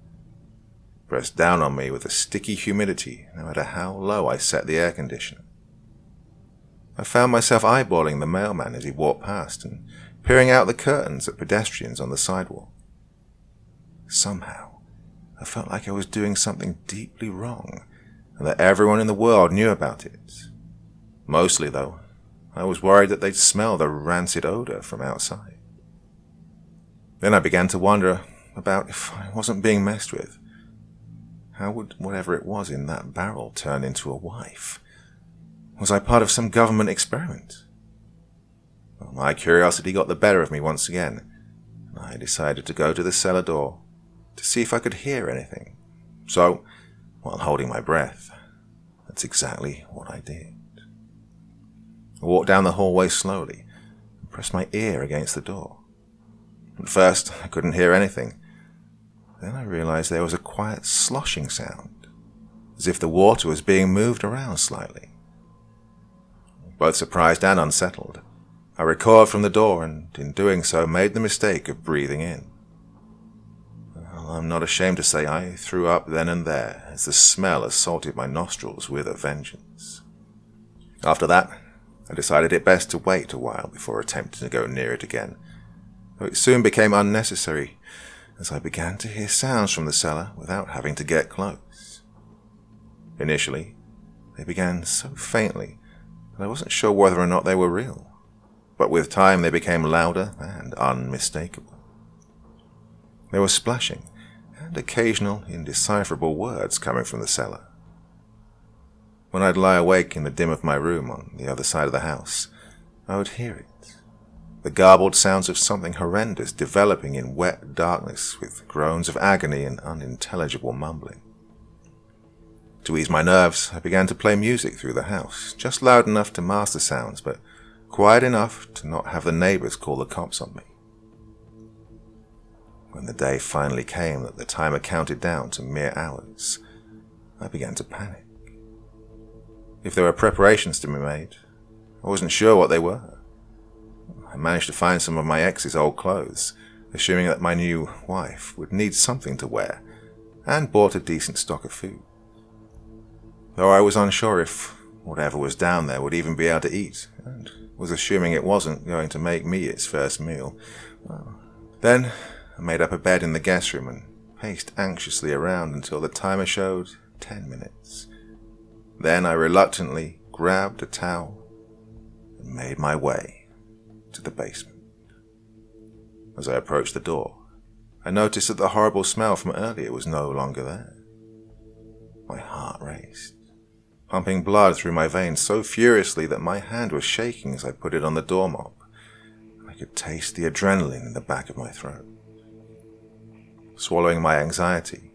pressed down on me with a sticky humidity no matter how low I set the air conditioner. I found myself eyeballing the mailman as he walked past and peering out the curtains at pedestrians on the sidewalk. Somehow, I felt like I was doing something deeply wrong and that everyone in the world knew about it. Mostly, though, I was worried that they'd smell the rancid odor from outside. Then I began to wonder about if I wasn't being messed with. How would whatever it was in that barrel turn into a wife? Was I part of some government experiment? Well, my curiosity got the better of me once again, and I decided to go to the cellar door to see if I could hear anything. So, while holding my breath, that's exactly what I did. I walked down the hallway slowly and pressed my ear against the door. At first, I couldn't hear anything. Then I realized there was a quiet sloshing sound, as if the water was being moved around slightly. Both surprised and unsettled, I recoiled from the door and, in doing so, made the mistake of breathing in. Well, I'm not ashamed to say I threw up then and there, as the smell assaulted my nostrils with a vengeance. After that, I decided it best to wait a while before attempting to go near it again, though it soon became unnecessary as I began to hear sounds from the cellar without having to get close. Initially, they began so faintly that I wasn't sure whether or not they were real, but with time they became louder and unmistakable. There was splashing and occasional indecipherable words coming from the cellar. When I'd lie awake in the dim of my room on the other side of the house, I would hear it. The garbled sounds of something horrendous developing in wet darkness with groans of agony and unintelligible mumbling. To ease my nerves, I began to play music through the house, just loud enough to mask the sounds, but quiet enough to not have the neighbors call the cops on me. When the day finally came that the timer counted down to mere hours, I began to panic. If there were preparations to be made, I wasn't sure what they were. I managed to find some of my ex's old clothes, assuming that my new wife would need something to wear, and bought a decent stock of food. Though I was unsure if whatever was down there would even be able to eat, and was assuming it wasn't going to make me its first meal. Well, then I made up a bed in the guest room and paced anxiously around until the timer showed 10 minutes. Then I reluctantly grabbed a towel and made my way to the basement. As I approached the door, I noticed that the horrible smell from earlier was no longer there. My heart raced, pumping blood through my veins so furiously that my hand was shaking as I put it on the doorknob. I could taste the adrenaline in the back of my throat. Swallowing my anxiety,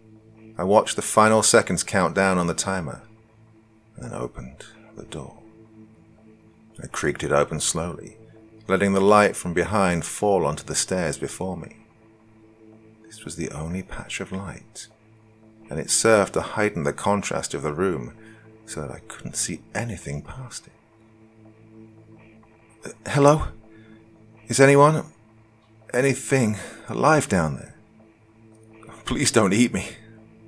I watched the final seconds count down on the timer, and then opened the door. I creaked it open slowly, letting the light from behind fall onto the stairs before me. This was the only patch of light, and it served to heighten the contrast of the room so that I couldn't see anything past it. Hello? Is anything alive down there? Please don't eat me,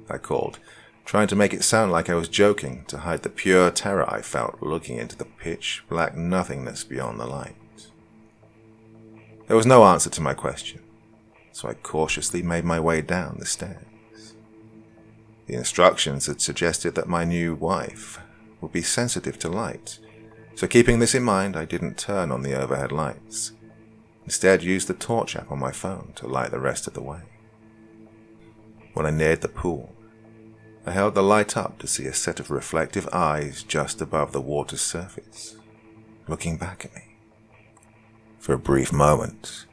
I called, trying to make it sound like I was joking to hide the pure terror I felt looking into the pitch-black nothingness beyond the light. There was no answer to my question, so I cautiously made my way down the stairs. The instructions had suggested that my new wife would be sensitive to light, so keeping this in mind, I didn't turn on the overhead lights. Instead, used the torch app on my phone to light the rest of the way. When I neared the pool, I held the light up to see a set of reflective eyes just above the water's surface, looking back at me. For a brief moment,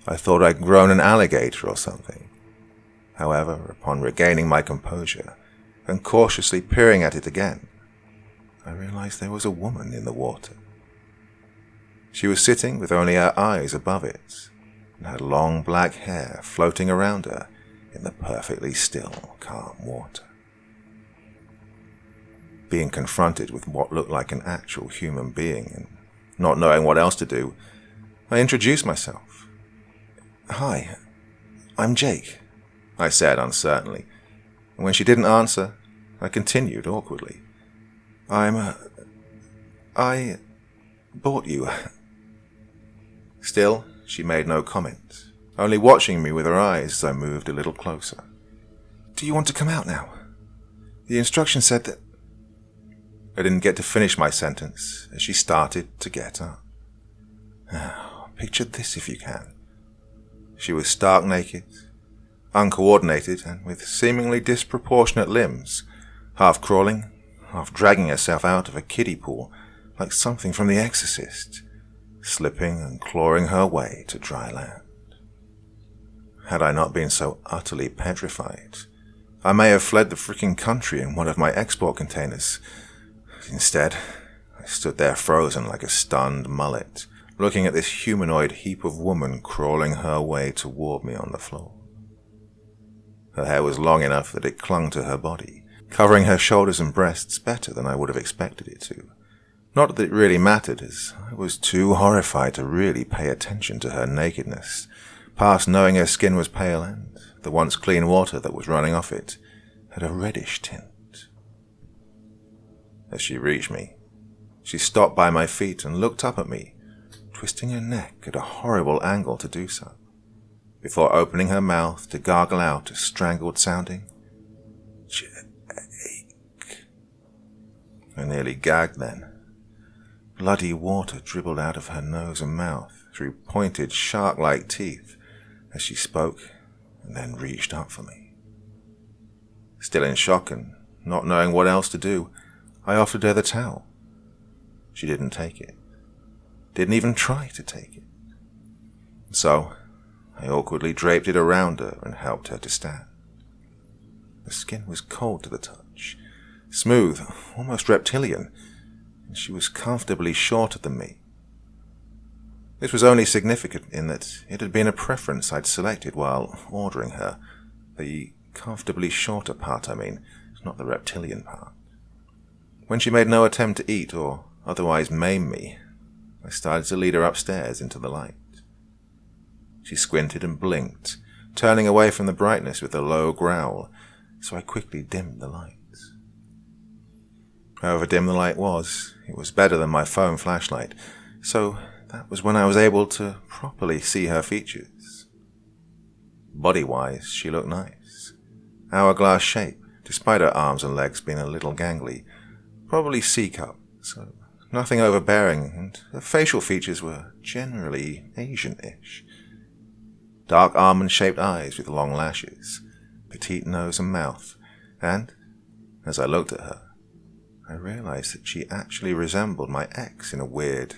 I thought I'd grown an alligator or something. However, upon regaining my composure and cautiously peering at it again, I realized there was a woman in the water. She was sitting with only her eyes above it, and had long black hair floating around her in the perfectly still, calm water. Being confronted with what looked like an actual human being and not knowing what else to do, I introduced myself. "Hi, I'm Jake," I said uncertainly, and when she didn't answer, I continued awkwardly. I bought you." Still, she made no comment, only watching me with her eyes as I moved a little closer. "Do you want to come out now? The instructions said that—" I didn't get to finish my sentence as she started to get up. Picture this if you can. She was stark naked, uncoordinated, and with seemingly disproportionate limbs, half crawling, half dragging herself out of a kiddie pool like something from The Exorcist, slipping and clawing her way to dry land. Had I not been so utterly petrified, I may have fled the frickin' country in one of my export containers. Instead, I stood there frozen like a stunned mullet, looking at this humanoid heap of woman crawling her way toward me on the floor. Her hair was long enough that it clung to her body, covering her shoulders and breasts better than I would have expected it to. Not that it really mattered, as I was too horrified to really pay attention to her nakedness, past knowing her skin was pale and the once clean water that was running off it had a reddish tint. As she reached me, she stopped by my feet and looked up at me, twisting her neck at a horrible angle to do so, before opening her mouth to gargle out a strangled-sounding "Jake." I nearly gagged then. Bloody water dribbled out of her nose and mouth through pointed, shark-like teeth as she spoke and then reached up for me. Still in shock and not knowing what else to do, I offered her the towel. She didn't take it. Didn't even try to take it. So, I awkwardly draped it around her and helped her to stand. The skin was cold to the touch, smooth, almost reptilian, and she was comfortably shorter than me. This was only significant in that it had been a preference I'd selected while ordering her. The comfortably shorter part, I mean, not the reptilian part. When she made no attempt to eat or otherwise maim me, I started to lead her upstairs into the light. She squinted and blinked, turning away from the brightness with a low growl, so I quickly dimmed the lights. However dim the light was, it was better than my phone flashlight, so that was when I was able to properly see her features. Body-wise, she looked nice. Hourglass shape, despite her arms and legs being a little gangly, probably C-cup, so nothing overbearing, and her facial features were generally Asian-ish. Dark almond-shaped eyes with long lashes, petite nose and mouth, and, as I looked at her, I realized that she actually resembled my ex in a weird,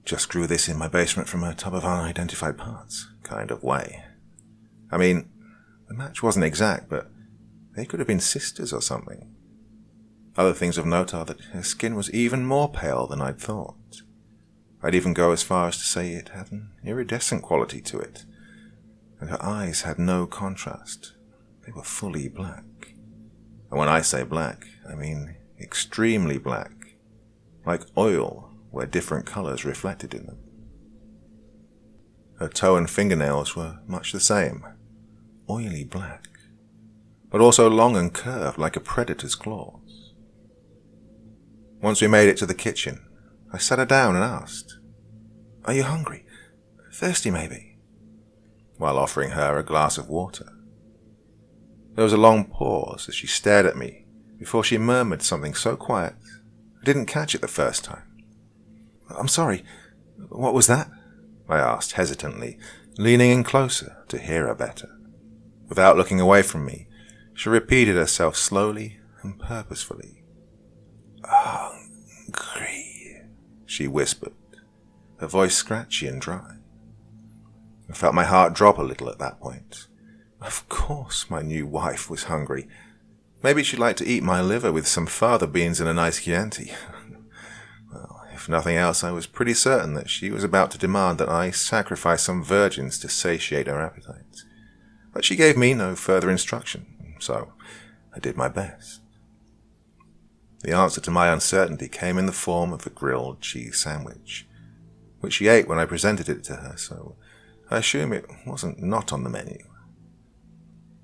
just grew this in my basement from a tub of unidentified parts kind of way. I mean, the match wasn't exact, but they could have been sisters or something. Other things of note are that her skin was even more pale than I'd thought. I'd even go as far as to say it had an iridescent quality to it, and her eyes had no contrast. They were fully black. And when I say black, I mean extremely black, like oil where different colors reflected in them. Her toe and fingernails were much the same, oily black, but also long and curved like a predator's claws. Once we made it to the kitchen, I sat her down and asked, "Are you hungry? Thirsty, maybe?" while offering her a glass of water. There was a long pause as she stared at me before she murmured something so quiet I didn't catch it the first time. "I'm sorry, what was that?" I asked hesitantly, leaning in closer to hear her better. Without looking away from me, She repeated herself slowly and purposefully. "Hungry," she whispered, her voice scratchy and dry. I felt my heart drop a little at that point. Of course my new wife was hungry. Maybe she'd like to eat my liver with some fava beans and a nice Chianti. Well, if nothing else, I was pretty certain that she was about to demand that I sacrifice some virgins to satiate her appetite. But she gave me no further instruction, so I did my best. The answer to my uncertainty came in the form of a grilled cheese sandwich, which she ate when I presented it to her, so I assume it wasn't not on the menu.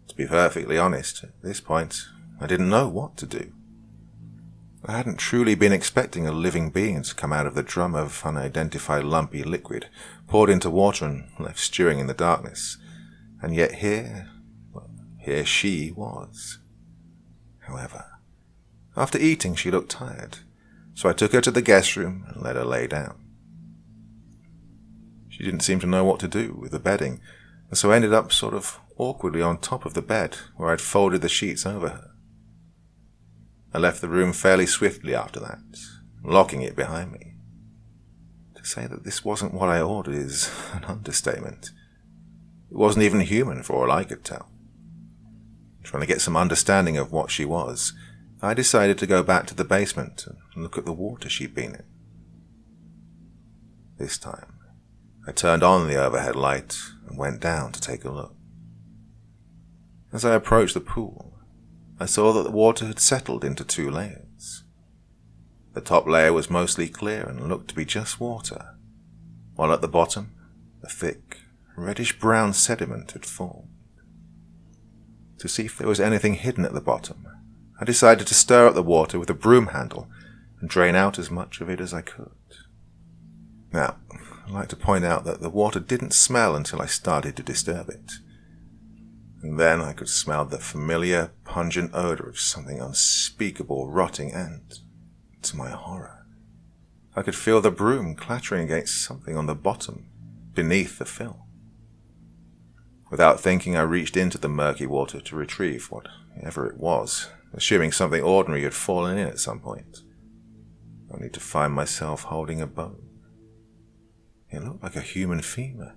To be perfectly honest, at this point, I didn't know what to do. I hadn't truly been expecting a living being to come out of the drum of unidentified lumpy liquid, poured into water and left stewing in the darkness, and yet here she was. However, after eating she looked tired, so I took her to the guest room and let her lay down. She didn't seem to know what to do with the bedding, and so I ended up sort of awkwardly on top of the bed where I'd folded the sheets over her. I left the room fairly swiftly after that, locking it behind me. To say that this wasn't what I ordered is an understatement. It wasn't even human for all I could tell. Trying to get some understanding of what she was, I decided to go back to the basement and look at the water she'd been in. This time, I turned on the overhead light and went down to take a look. As I approached the pool, I saw that the water had settled into 2 layers. The top layer was mostly clear and looked to be just water, while at the bottom, a thick, reddish-brown sediment had formed. To see if there was anything hidden at the bottom, I decided to stir up the water with a broom handle and drain out as much of it as I could. Now, I'd like to point out that the water didn't smell until I started to disturb it. And then I could smell the familiar, pungent odor of something unspeakable rotting and, to my horror, I could feel the broom clattering against something on the bottom, beneath the film. Without thinking, I reached into the murky water to retrieve whatever it was, assuming something ordinary had fallen in at some point, only to find myself holding a bone. It looked like a human femur,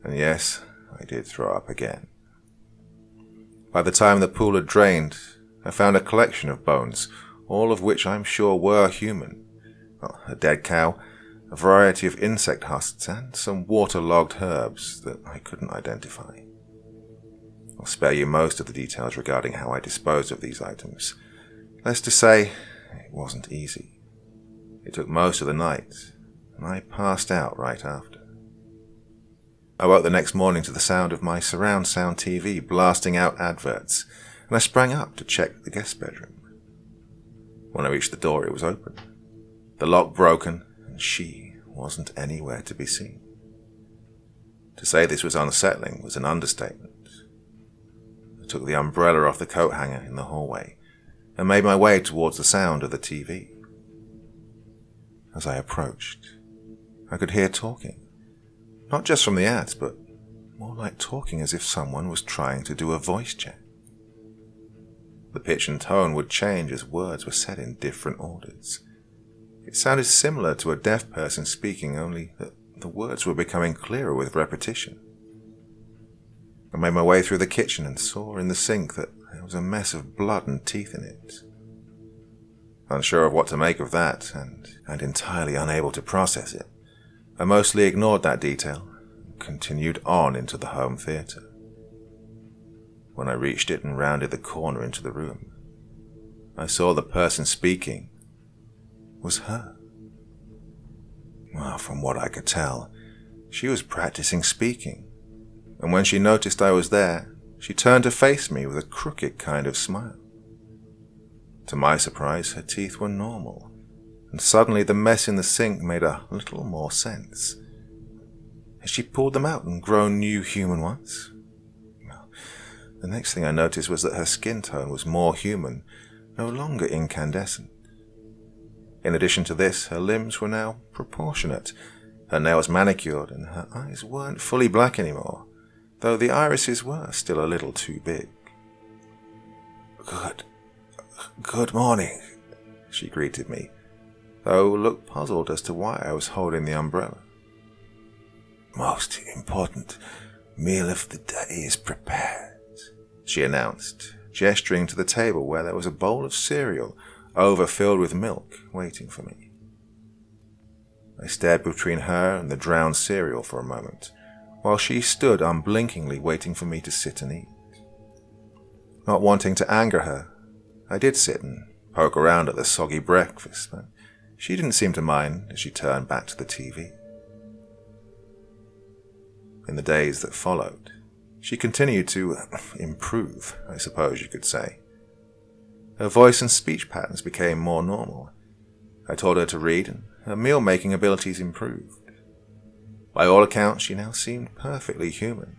and yes, I did throw up again. By the time the pool had drained, I found a collection of bones, all of which I'm sure were human. Well, a dead cow, a variety of insect husks, and some waterlogged herbs that I couldn't identify. I'll spare you most of the details regarding how I disposed of these items. Let's just say, it wasn't easy. It took most of the night, and I passed out right after. I woke the next morning to the sound of my surround sound TV blasting out adverts, and I sprang up to check the guest bedroom. When I reached the door, it was open, the lock broken, and she wasn't anywhere to be seen. To say this was unsettling was an understatement. I took the umbrella off the coat hanger in the hallway and made my way towards the sound of the TV. As I approached, I could hear talking. Not just from the ads, but more like talking as if someone was trying to do a voice check. The pitch and tone would change as words were said in different orders. It sounded similar to a deaf person speaking, only that the words were becoming clearer with repetition. I made my way through the kitchen and saw in the sink that there was a mess of blood and teeth in it. Unsure of what to make of that, and entirely unable to process it, I mostly ignored that detail and continued on into the home theatre. When I reached it and rounded the corner into the room, I saw the person speaking was her. Well, from what I could tell, she was practicing speaking, and when she noticed I was there, she turned to face me with a crooked kind of smile. To my surprise, her teeth were normal, and suddenly the mess in the sink made a little more sense. Had she pulled them out and grown new human ones? Well, the next thing I noticed was that her skin tone was more human, no longer incandescent. In addition to this, her limbs were now proportionate, her nails manicured, and her eyes weren't fully black anymore, though the irises were still a little too big. Good morning, she greeted me, though looked puzzled as to why I was holding the umbrella. Most important meal of the day is prepared, she announced, gesturing to the table where there was a bowl of cereal overfilled with milk waiting for me. I stared between her and the drowned cereal for a moment, while she stood unblinkingly waiting for me to sit and eat. Not wanting to anger her, I did sit and poke around at the soggy breakfast, but she didn't seem to mind as she turned back to the TV. In the days that followed, she continued to improve, I suppose you could say. Her voice and speech patterns became more normal. I told her to read, and her meal-making abilities improved. By all accounts, she now seemed perfectly human.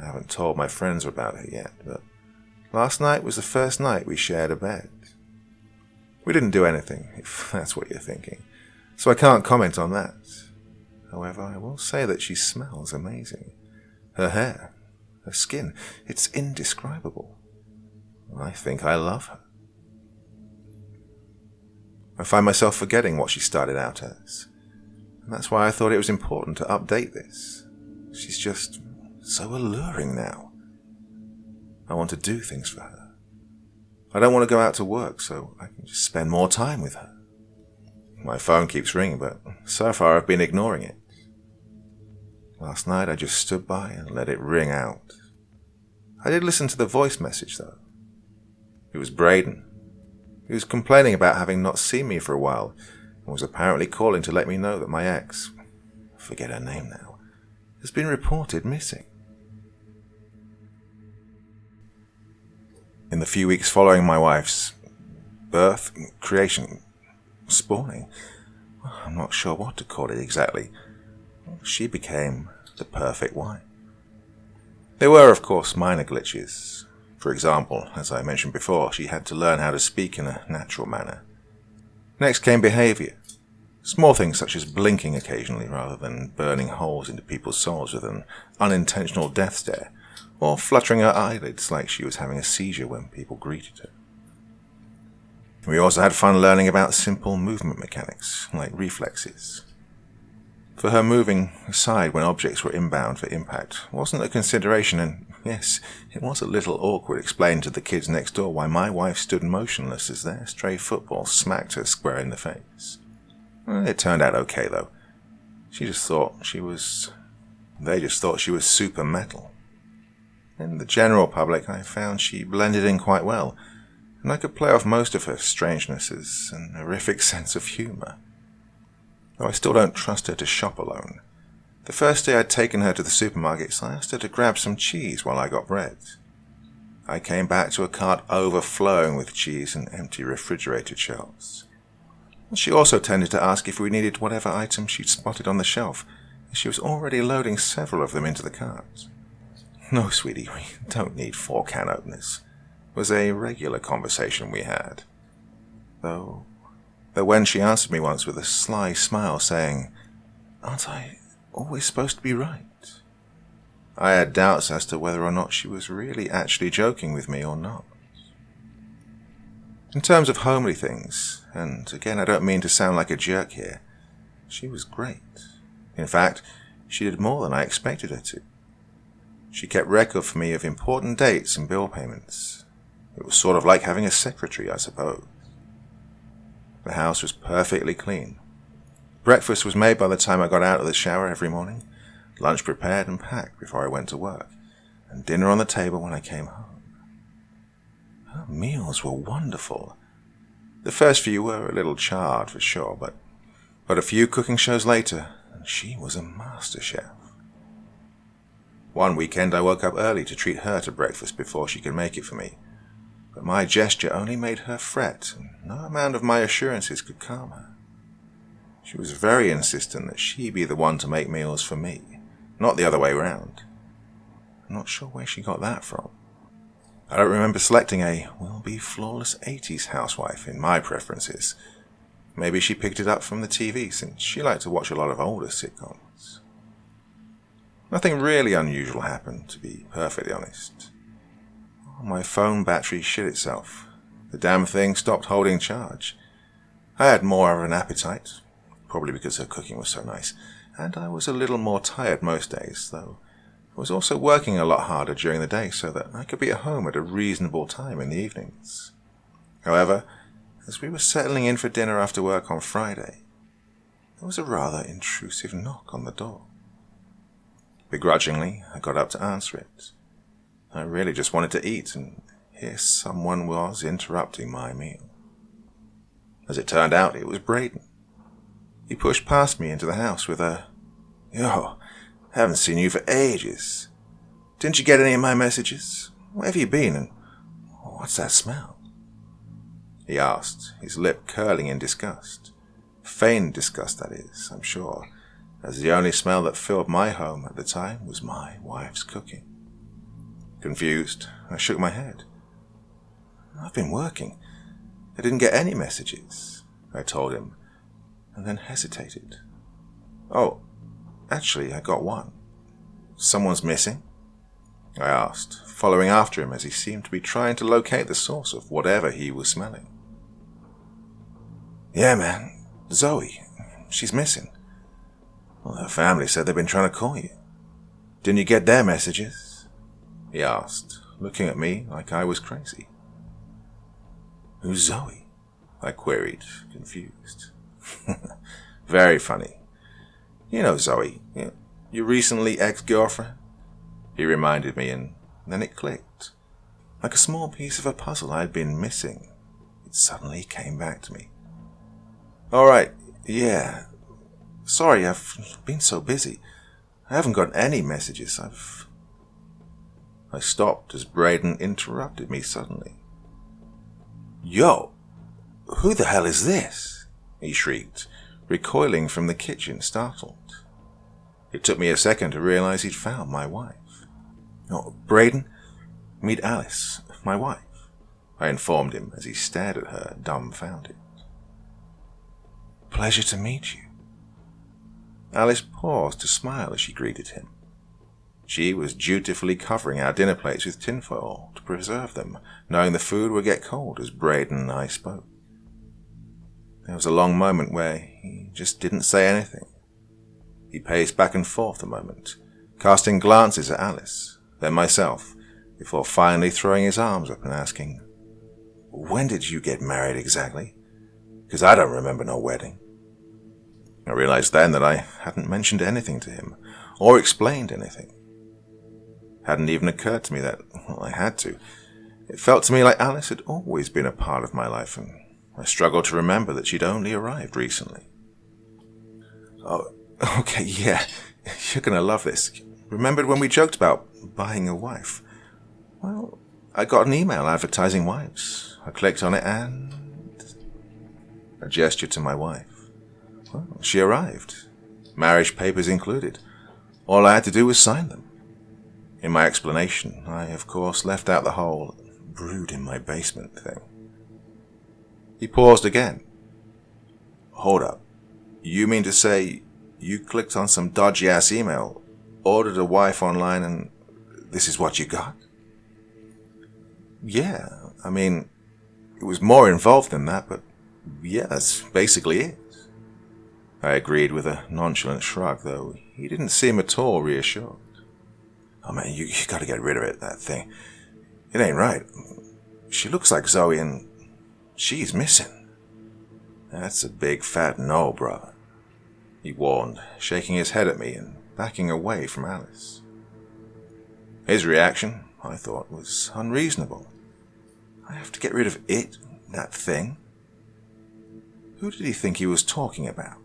I haven't told my friends about her yet, but last night was the first night we shared a bed. We didn't do anything, if that's what you're thinking, so I can't comment on that. However, I will say that she smells amazing. Her hair, her skin, it's indescribable. I think I love her. I find myself forgetting what she started out as, and that's why I thought it was important to update this. She's just so alluring now. I want to do things for her. I don't want to go out to work, so I can just spend more time with her. My phone keeps ringing, but so far I've been ignoring it. Last night I just stood by and let it ring out. I did listen to the voice message though. It was Braden. He was complaining about having not seen me for a while and was apparently calling to let me know that my ex, I forget her name now, has been reported missing. In the few weeks following my wife's birth, creation, spawning, I'm not sure what to call it exactly, she became the perfect wife. There were, of course, minor glitches. For example, as I mentioned before, she had to learn how to speak in a natural manner. Next came behavior. Small things such as blinking occasionally rather than burning holes into people's souls with an unintentional death stare, or fluttering her eyelids like she was having a seizure when people greeted her. We also had fun learning about simple movement mechanics, like reflexes. For her, moving aside when objects were inbound for impact wasn't a consideration, and yes, it was a little awkward explaining to the kids next door why my wife stood motionless as their stray football smacked her square in the face. It turned out okay, though. They just thought she was super metal. In the general public, I found she blended in quite well, and I could play off most of her strangeness as an horrific sense of humour. Though I still don't trust her to shop alone. The first day I'd taken her to the supermarkets, I asked her to grab some cheese while I got bread. I came back to a cart overflowing with cheese and empty refrigerated shelves. She also tended to ask if we needed whatever item she'd spotted on the shelf, as she was already loading several of them into the cart. "No, sweetie, we don't need 4 can openers," was a regular conversation we had. Though when she answered me once with a sly smile saying, "Aren't I always supposed to be right?" I had doubts as to whether or not she was really actually joking with me or not. In terms of homely things, and again I don't mean to sound like a jerk here, she was great. In fact, she did more than I expected her to. She kept record for me of important dates and bill payments. It was sort of like having a secretary, I suppose. The house was perfectly clean. Breakfast was made by the time I got out of the shower every morning, lunch prepared and packed before I went to work, and dinner on the table when I came home. Her meals were wonderful. The first few were a little charred for sure, but a few cooking shows later, and she was a master chef. One weekend I woke up early to treat her to breakfast before she could make it for me, but my gesture only made her fret, and no amount of my assurances could calm her. She was very insistent that she be the one to make meals for me, not the other way round. I'm not sure where she got that from. I don't remember selecting a will-be flawless 80s housewife in my preferences. Maybe she picked it up from the TV, since she liked to watch a lot of older sitcoms. Nothing really unusual happened, to be perfectly honest. My phone battery shit itself. The damn thing stopped holding charge. I had more of an appetite, probably because her cooking was so nice, and I was a little more tired most days, though I was also working a lot harder during the day so that I could be at home at a reasonable time in the evenings. However, as we were settling in for dinner after work on Friday, there was a rather intrusive knock on the door. Begrudgingly, I got up to answer it. I really just wanted to eat, and here someone was interrupting my meal. As it turned out, it was Braden. He pushed past me into the house with a, "Yo, haven't seen you for ages. Didn't you get any of my messages? Where have you been, and what's that smell?" He asked, his lip curling in disgust. Feigned disgust, that is, I'm sure, as the only smell that filled my home at the time was my wife's cooking. Confused, I shook my head. "I've been working. I didn't get any messages," I told him, and then hesitated. "Oh, actually, I got one. Someone's missing?" I asked, following after him as he seemed to be trying to locate the source of whatever he was smelling. "Yeah, man, Zoe. She's missing. Well, her family said they've been trying to call you. Didn't you get their messages?" he asked, looking at me like I was crazy. "Who's Zoe?" I queried, confused. "Very funny. You know Zoe, your recently ex-girlfriend?" He reminded me, and then it clicked. Like a small piece of a puzzle I'd been missing, it suddenly came back to me. "All right, yeah. Sorry, I've been so busy. I haven't got any messages. I stopped as Braden interrupted me suddenly. "Yo, who the hell is this?" he shrieked, recoiling from the kitchen, startled. It took me a second to realize he'd found my wife. "Oh, Braden, meet Alice, my wife," I informed him as he stared at her, dumbfounded. "Pleasure to meet you." Alice paused to smile as she greeted him. She was dutifully covering our dinner plates with tinfoil to preserve them, knowing the food would get cold as Braden and I spoke. There was a long moment where he just didn't say anything. He paced back and forth a moment, casting glances at Alice, then myself, before finally throwing his arms up and asking, "When did you get married exactly? 'Cause I don't remember no wedding." I realized then that I hadn't mentioned anything to him, or explained anything. Hadn't even occurred to me that, I had to. It felt to me like Alice had always been a part of my life, and I struggled to remember that she'd only arrived recently. "Oh, okay, yeah, you're gonna love this. Remembered when we joked about buying a wife? Well, I got an email advertising wives. I clicked on it and..." I gestured to my wife. Well, she arrived. Marriage papers included. All I had to do was sign them. In my explanation, I, of course, left out the whole "brewed in my basement" thing. He paused again. "Hold up. You mean to say you clicked on some dodgy-ass email, ordered a wife online, and this is what you got?" "Yeah, I mean, it was more involved than that, but yeah, that's basically it." I agreed with a nonchalant shrug, though he didn't seem at all reassured. "Oh man, you gotta get rid of it, that thing. It ain't right. She looks like Zoe and she's missing." "That's a big fat no, brother," he warned, shaking his head at me and backing away from Alice. His reaction, I thought, was unreasonable. I have to get rid of it, that thing? Who did he think he was talking about?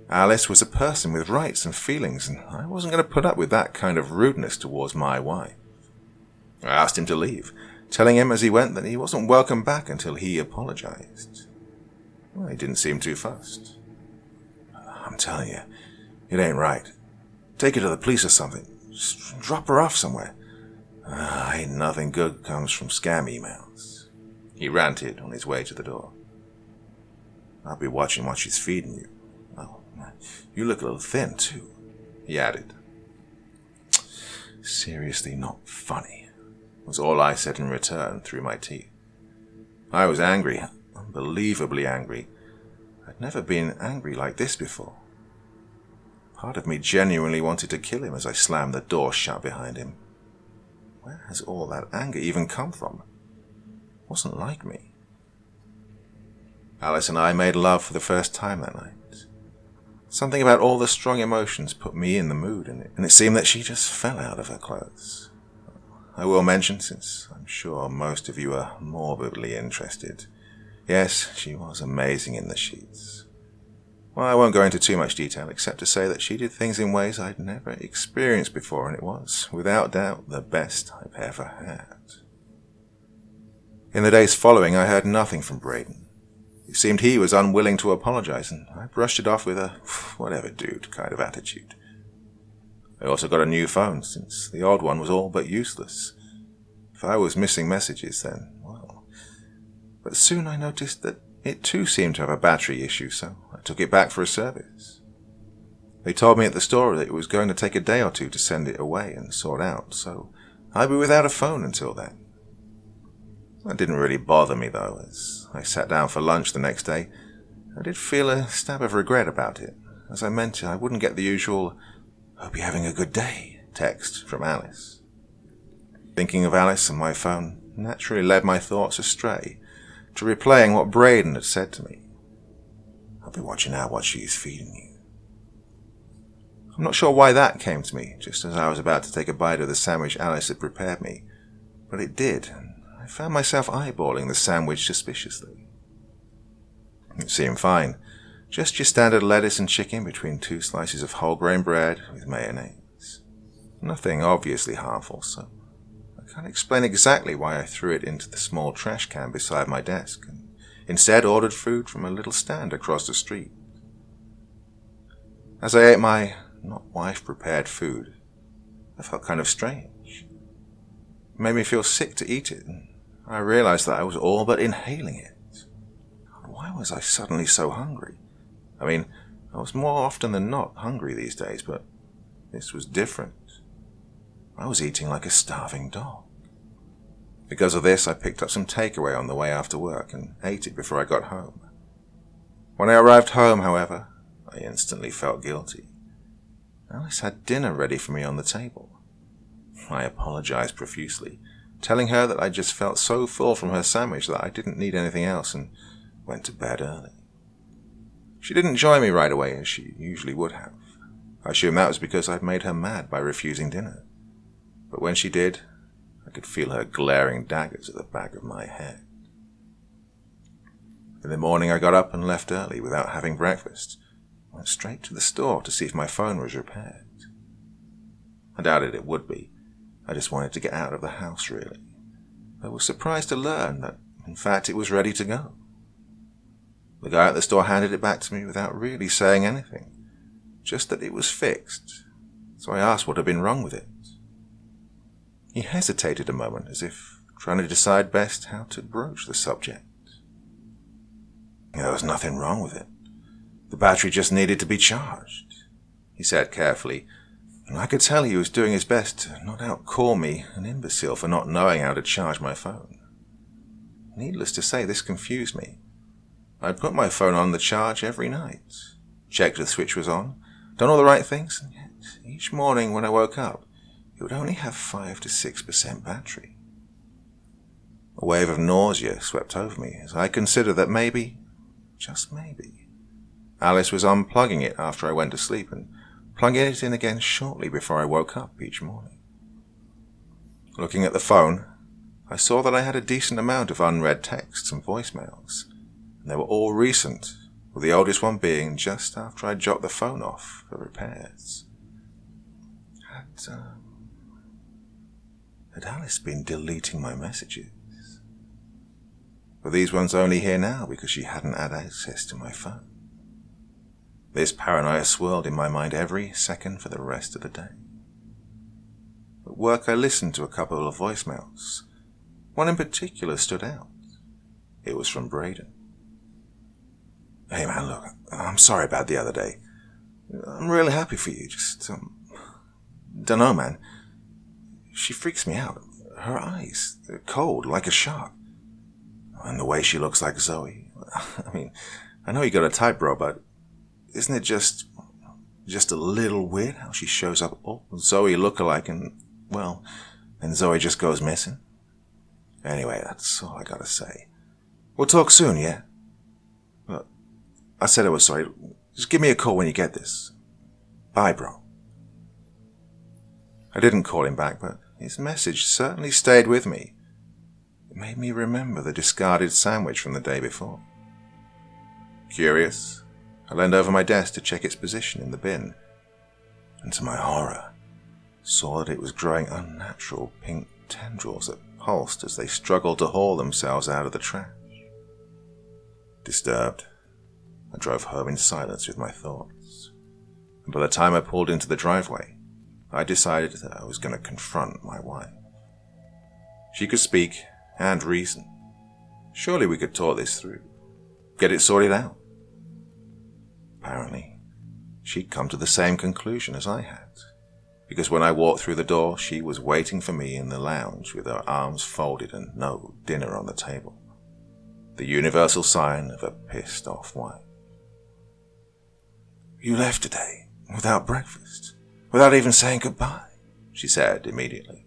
Alice was a person with rights and feelings, and I wasn't going to put up with that kind of rudeness towards my wife. I asked him to leave, telling him as he went that he wasn't welcome back until he apologized. Well, he didn't seem too fussed. "I'm telling you, it ain't right. Take her to the police or something. Just drop her off somewhere. Ain't nothing good comes from scam emails," he ranted on his way to the door. "I'll be watching what she's feeding you. Oh, you look a little thin, too," he added. Seriously not funny. was all I said in return through my teeth. I was angry, unbelievably angry. I'd never been angry like this before. Part of me genuinely wanted to kill him as I slammed the door shut behind him. Where has all that anger even come from? It wasn't like me. Alice and I made love for the first time that night. Something about all the strong emotions put me in the mood, and it seemed that she just fell out of her clothes. I will mention, since I'm sure most of you are morbidly interested, yes, she was amazing in the sheets. Well, I won't go into too much detail, except to say that she did things in ways I'd never experienced before, and it was, without doubt, the best I've ever had. In the days following, I heard nothing from Braden. It seemed he was unwilling to apologize, and I brushed it off with a whatever dude kind of attitude. I also got a new phone, since the old one was all but useless. If I was missing messages, then, well. But soon I noticed that it too seemed to have a battery issue, so I took it back for a service. They told me at the store that it was going to take a day or two to send it away and sort out, so I'd be without a phone until then. That didn't really bother me, though. As I sat down for lunch the next day, I did feel a stab of regret about it, as I meant I wouldn't get the usual, "Hope you're having a good day," text from Alice. Thinking of Alice and my phone naturally led my thoughts astray, to replaying what Braden had said to me. "I'll be watching out what she's feeding you." I'm not sure why that came to me, just as I was about to take a bite of the sandwich Alice had prepared me, but it did, and I found myself eyeballing the sandwich suspiciously. It seemed fine, just your standard lettuce and chicken between 2 slices of whole grain bread with mayonnaise. Nothing obviously harmful, so I can't explain exactly why I threw it into the small trash can beside my desk, and instead ordered food from a little stand across the street. As I ate my not wife-prepared food, I felt kind of strange. It made me feel sick to eat it, and I realized that I was all but inhaling it. God, why was I suddenly so hungry? I mean, I was more often than not hungry these days, but this was different. I was eating like a starving dog. Because of this, I picked up some takeaway on the way after work and ate it before I got home. When I arrived home, however, I instantly felt guilty. Alice had dinner ready for me on the table. I apologized profusely, telling her that I just felt so full from her sandwich that I didn't need anything else, and went to bed early. She didn't join me right away, as she usually would have. I assume that was because I'd made her mad by refusing dinner. But when she did, I could feel her glaring daggers at the back of my head. In the morning I got up and left early without having breakfast. I went straight to the store to see if my phone was repaired. I doubted it would be. I just wanted to get out of the house, really. I was surprised to learn that, in fact, it was ready to go. The guy at the store handed it back to me without really saying anything, just that it was fixed, so I asked what had been wrong with it. He hesitated a moment, as if trying to decide best how to broach the subject. There was nothing wrong with it. The battery just needed to be charged, he said carefully, and I could tell he was doing his best to not out-call me an imbecile for not knowing how to charge my phone. Needless to say, this confused me. I'd put my phone on the charge every night, checked the switch was on, done all the right things, and yet each morning when I woke up, it would only have 5 to 6% battery. A wave of nausea swept over me as I considered that maybe, just maybe, Alice was unplugging it after I went to sleep and plugging it in again shortly before I woke up each morning. Looking at the phone, I saw that I had a decent amount of unread texts and voicemails, and they were all recent, with the oldest one being just after I dropped the phone off for repairs. Had Alice been deleting my messages? Were these ones only here now because she hadn't had access to my phone? This paranoia swirled in my mind every second for the rest of the day. At work I listened to a couple of voicemails. One in particular stood out. It was from Braden. "Hey man, look, I'm sorry about the other day. I'm really happy for you, just, dunno man. She freaks me out. her eyes, they're cold, like a shark. And the way she looks like Zoe. I mean, I know you got a type, bro, but isn't it just a little weird how she shows up all Zoe lookalike and, well, then Zoe just goes missing? Anyway, that's all I gotta say. We'll talk soon, yeah? Well, I said I was sorry. Just give me a call when you get this. Bye, bro. I didn't call him back, but his message certainly stayed with me. It made me remember the discarded sandwich from the day before. Curious, I leaned over my desk to check its position in the bin, and to my horror, saw that it was growing unnatural pink tendrils that pulsed as they struggled to haul themselves out of the trash. Disturbed, I drove home in silence with my thoughts, and by the time I pulled into the driveway, I decided that I was going to confront my wife. She could speak and reason. Surely we could talk this through, get it sorted out. Apparently, she'd come to the same conclusion as I had, because when I walked through the door, she was waiting for me in the lounge with her arms folded and no dinner on the table. The universal sign of a pissed-off wife. "You left today, without breakfast, without even saying goodbye," she said immediately.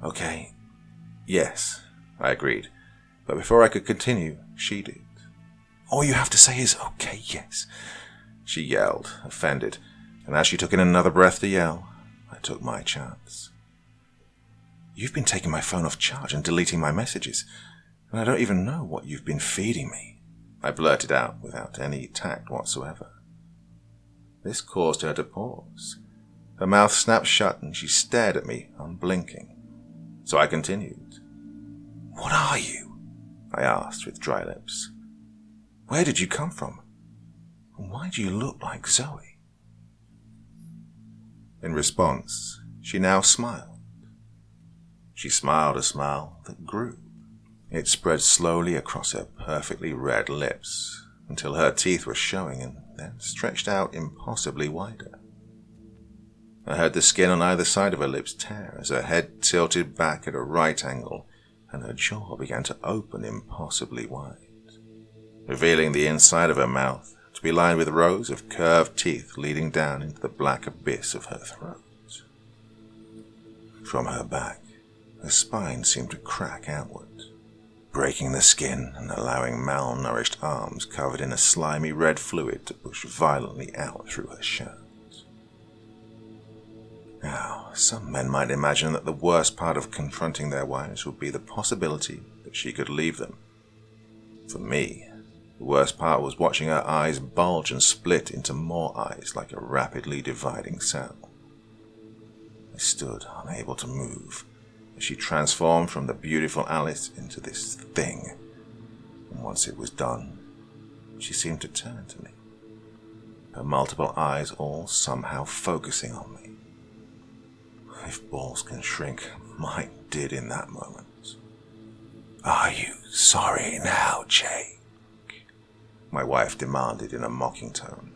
"Okay, yes," I agreed, but before I could continue, she did. "All you have to say is, okay, yes," she yelled, offended, and as she took in another breath to yell, I took my chance. "You've been taking my phone off charge and deleting my messages, and I don't even know what you've been feeding me," I blurted out without any tact whatsoever. This caused her to pause. Her mouth snapped shut and she stared at me, unblinking. So I continued. "What are you?" I asked with dry lips. "Where did you come from? And why do you look like Zoe?" In response, she now smiled. She smiled a smile that grew. It spread slowly across her perfectly red lips until her teeth were showing and then stretched out impossibly wider. I heard the skin on either side of her lips tear as her head tilted back at a right angle and her jaw began to open impossibly wide, revealing the inside of her mouth to be lined with rows of curved teeth leading down into the black abyss of her throat. From her back, her spine seemed to crack outward, breaking the skin and allowing malnourished arms covered in a slimy red fluid to push violently out through her shirt. Now, some men might imagine that the worst part of confronting their wives would be the possibility that she could leave them. For me, the worst part was watching her eyes bulge and split into more eyes like a rapidly dividing cell. I stood unable to move as she transformed from the beautiful Alice into this thing, and once it was done, she seemed to turn to me, her multiple eyes all somehow focusing on me. If balls can shrink, mine did in that moment. "Are you sorry now, Jake?" my wife demanded in a mocking tone,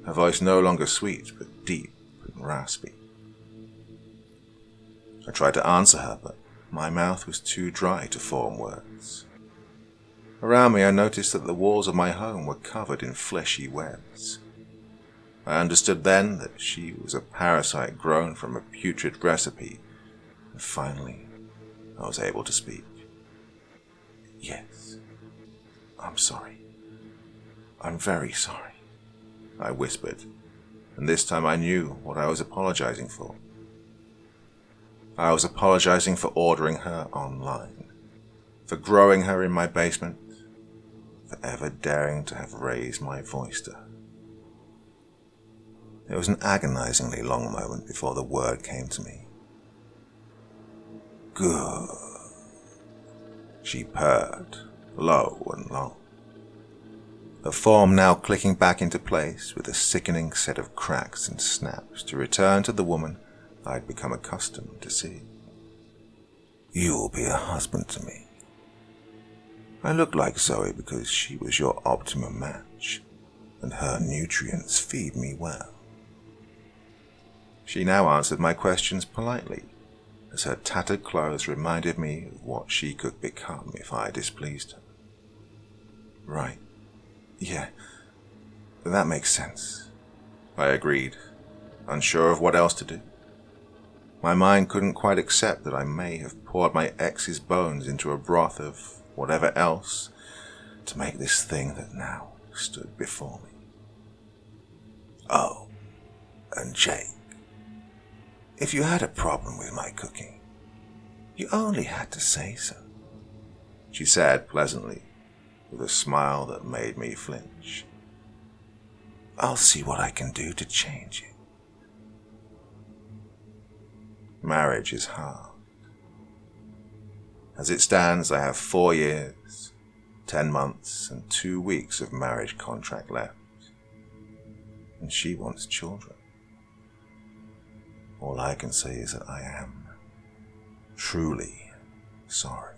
her voice no longer sweet but deep and raspy. I tried to answer her, but my mouth was too dry to form words. Around me I noticed that the walls of my home were covered in fleshy webs. I understood then that she was a parasite grown from a putrid recipe, and finally I was able to speak. "Yes, I'm sorry. I'm very sorry," I whispered, and this time I knew what I was apologizing for. I was apologizing for ordering her online, for growing her in my basement, for ever daring to have raised my voice to her. It was an agonizingly long moment before the word came to me. "Good," she purred, low and long, her form now clicking back into place with a sickening set of cracks and snaps to return to the woman I'd become accustomed to see. "You'll be a husband to me. I look like Zoe because she was your optimum match, and her nutrients feed me well." She now answered my questions politely, as her tattered clothes reminded me of what she could become if I displeased her. Right. Yeah, that makes sense, I agreed, unsure of what else to do. My mind couldn't quite accept that I may have poured my ex's bones into a broth of whatever else to make this thing that now stood before me. Oh, and Jake, if you had a problem with my cooking, you only had to say so, she said pleasantly, with a smile that made me flinch. I'll see what I can do to change it. Marriage is hard. As it stands, I have 4 years, 10 months, and 2 weeks of marriage contract left. And she wants children. All I can say is that I am truly sorry.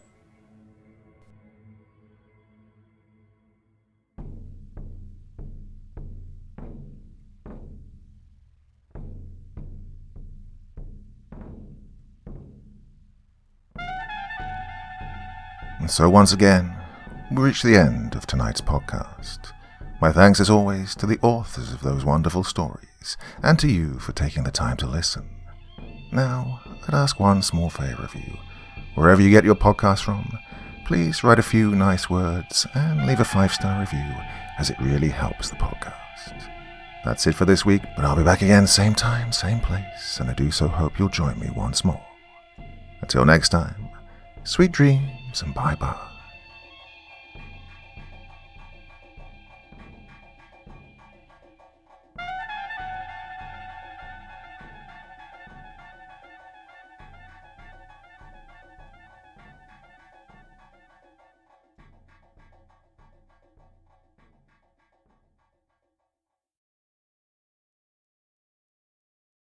And so once again, we reach the end of tonight's podcast. My thanks as always to the authors of those wonderful stories, and to you for taking the time to listen. Now, I'd ask one small favor of you. Wherever you get your podcast from, please write a few nice words and leave a 5-star review, as it really helps the podcast. That's it for this week, but I'll be back again same time, same place, and I do so hope you'll join me once more. Until next time, sweet dreams and bye-bye.